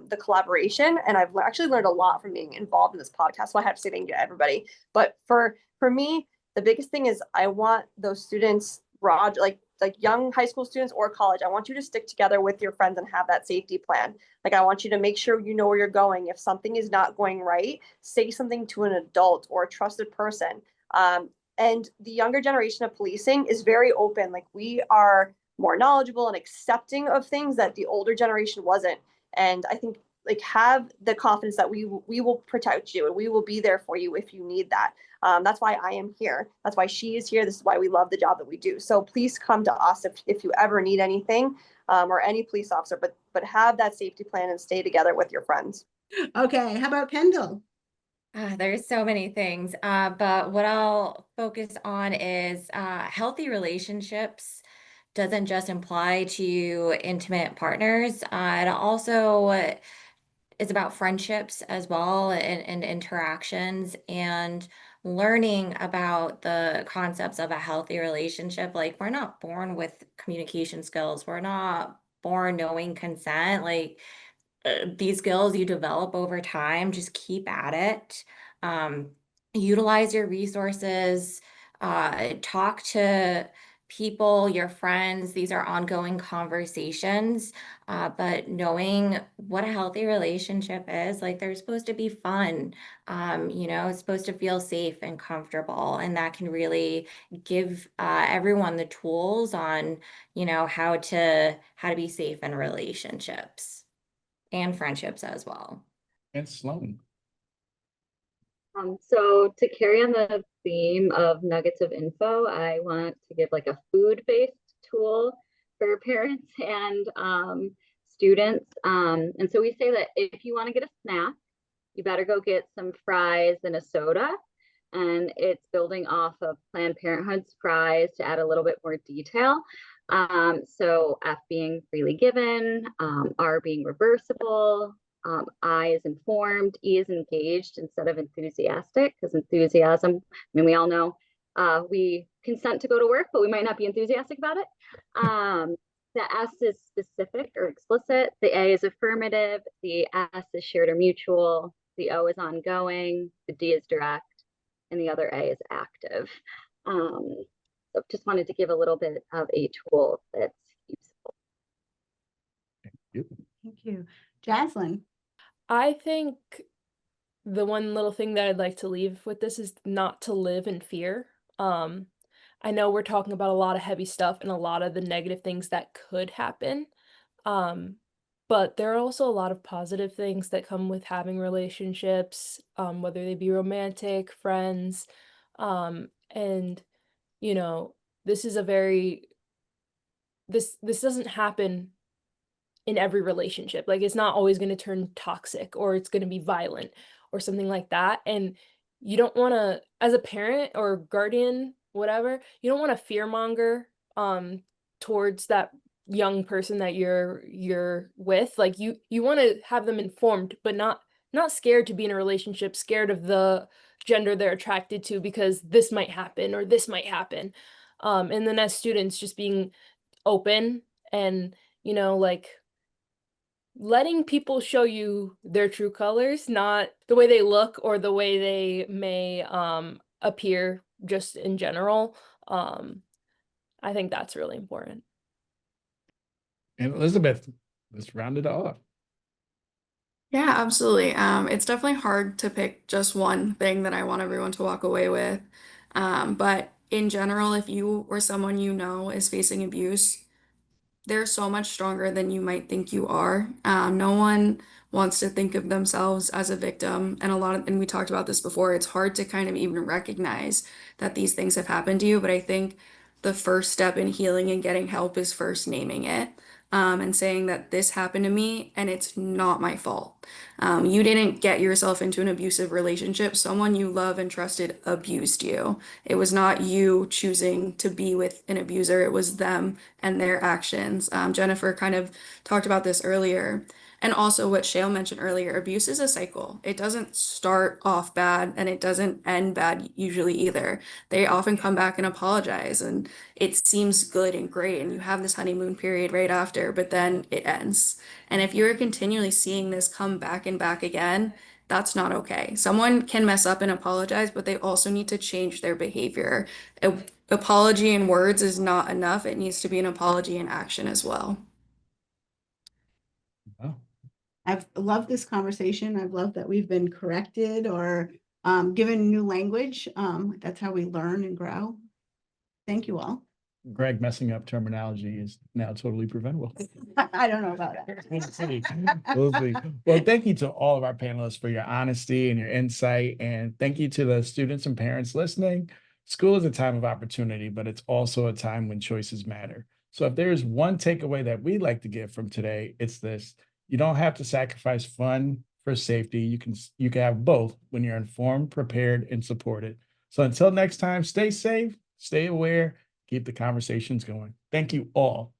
the collaboration. And I've actually learned a lot from being involved in this podcast. So I have to say thank you to everybody. But for me, the biggest thing is I want those students, like young high school students or college, I want you to stick together with your friends and have that safety plan. Like I want you to make sure you know where you're going. If something is not going right, say something to an adult or a trusted person. And the younger generation of policing is very open. Like we are more knowledgeable and accepting of things that the older generation wasn't. And I think like have the confidence that we will protect you and we will be there for you if you need that. That's why I am here. That's why she is here. This is why we love the job that we do. So please come to us if you ever need anything, or any police officer, but have that safety plan and stay together with your friends. Okay, how about Kendall? There's so many things, but what I'll focus on is healthy relationships doesn't just apply to intimate partners. It also is about friendships as well and interactions and learning about the concepts of a healthy relationship. Like we're not born with communication skills. We're not born knowing consent. Like these skills you develop over time, just keep at it. Utilize your resources, talk to people, your friends. These are ongoing conversations, but knowing what a healthy relationship is, like they're supposed to be fun, it's supposed to feel safe and comfortable, and that can really give everyone the tools on, how to be safe in relationships and friendships as well. And Sloan. So to carry on the theme of nuggets of info, I want to give like a food-based tool for parents and students. And so we say that if you want to get a snack, you better go get some fries and a soda. And it's building off of Planned Parenthood's fries to add a little bit more detail. So F being freely given, R being reversible, I is informed, E is engaged instead of enthusiastic, because enthusiasm, I mean, we all know we consent to go to work, but we might not be enthusiastic about it. The S is specific or explicit, the A is affirmative, the S is shared or mutual, the O is ongoing, the D is direct, and the other A is active. So just wanted to give a little bit of a tool that's useful. Thank you. Jaslyn? I think the one little thing that I'd like to leave with this is not to live in fear. I know we're talking about a lot of heavy stuff and a lot of the negative things that could happen. But there are also a lot of positive things that come with having relationships, whether they be romantic, friends, and this is this doesn't happen in every relationship. Like it's not always going to turn toxic or it's going to be violent or something like that. And you don't want to, as a parent or guardian, whatever, you don't want to fearmonger towards that young person that you're with. Like you want to have them informed, but not scared to be in a relationship, scared of the gender they're attracted to because this might happen or this might happen. And then as students, just being open and like letting people show you their true colors, not the way they look or the way they may appear just in general. I think that's really important. And Elizabeth, let's round it off. Yeah, absolutely. It's definitely hard to pick just one thing that I want everyone to walk away with. But in general, if you or someone you know is facing abuse, they're so much stronger than you might think you are. No one wants to think of themselves as a victim, and we talked about this before, it's hard to kind of even recognize that these things have happened to you. But I think the first step in healing and getting help is first naming it, and saying that this happened to me and it's not my fault. You didn't get yourself into an abusive relationship. Someone you love and trusted abused you. It was not you choosing to be with an abuser, it was them and their actions. Jennifer kind of talked about this earlier. And also what Shale mentioned earlier, abuse is a cycle. It doesn't start off bad and it doesn't end bad usually either. They often come back and apologize and it seems good and great and you have this honeymoon period right after, but then it ends. And if you're continually seeing this come back and back again, that's not okay. Someone can mess up and apologize, but they also need to change their behavior. Apology in words is not enough. It needs to be an apology in action as well. Oh, I've loved this conversation. I've loved that we've been corrected or given new language. That's how we learn and grow. Thank you all. Greg messing up terminology is now totally preventable. I don't know about that. We'll see. We'll see. Well, thank you to all of our panelists for your honesty and your insight. And thank you to the students and parents listening. School is a time of opportunity, but it's also a time when choices matter. So if there is one takeaway that we'd like to get from today, it's this: you don't have to sacrifice fun for safety. You can have both when you're informed, prepared, and supported. So until next time, stay safe, stay aware, keep the conversations going. Thank you all.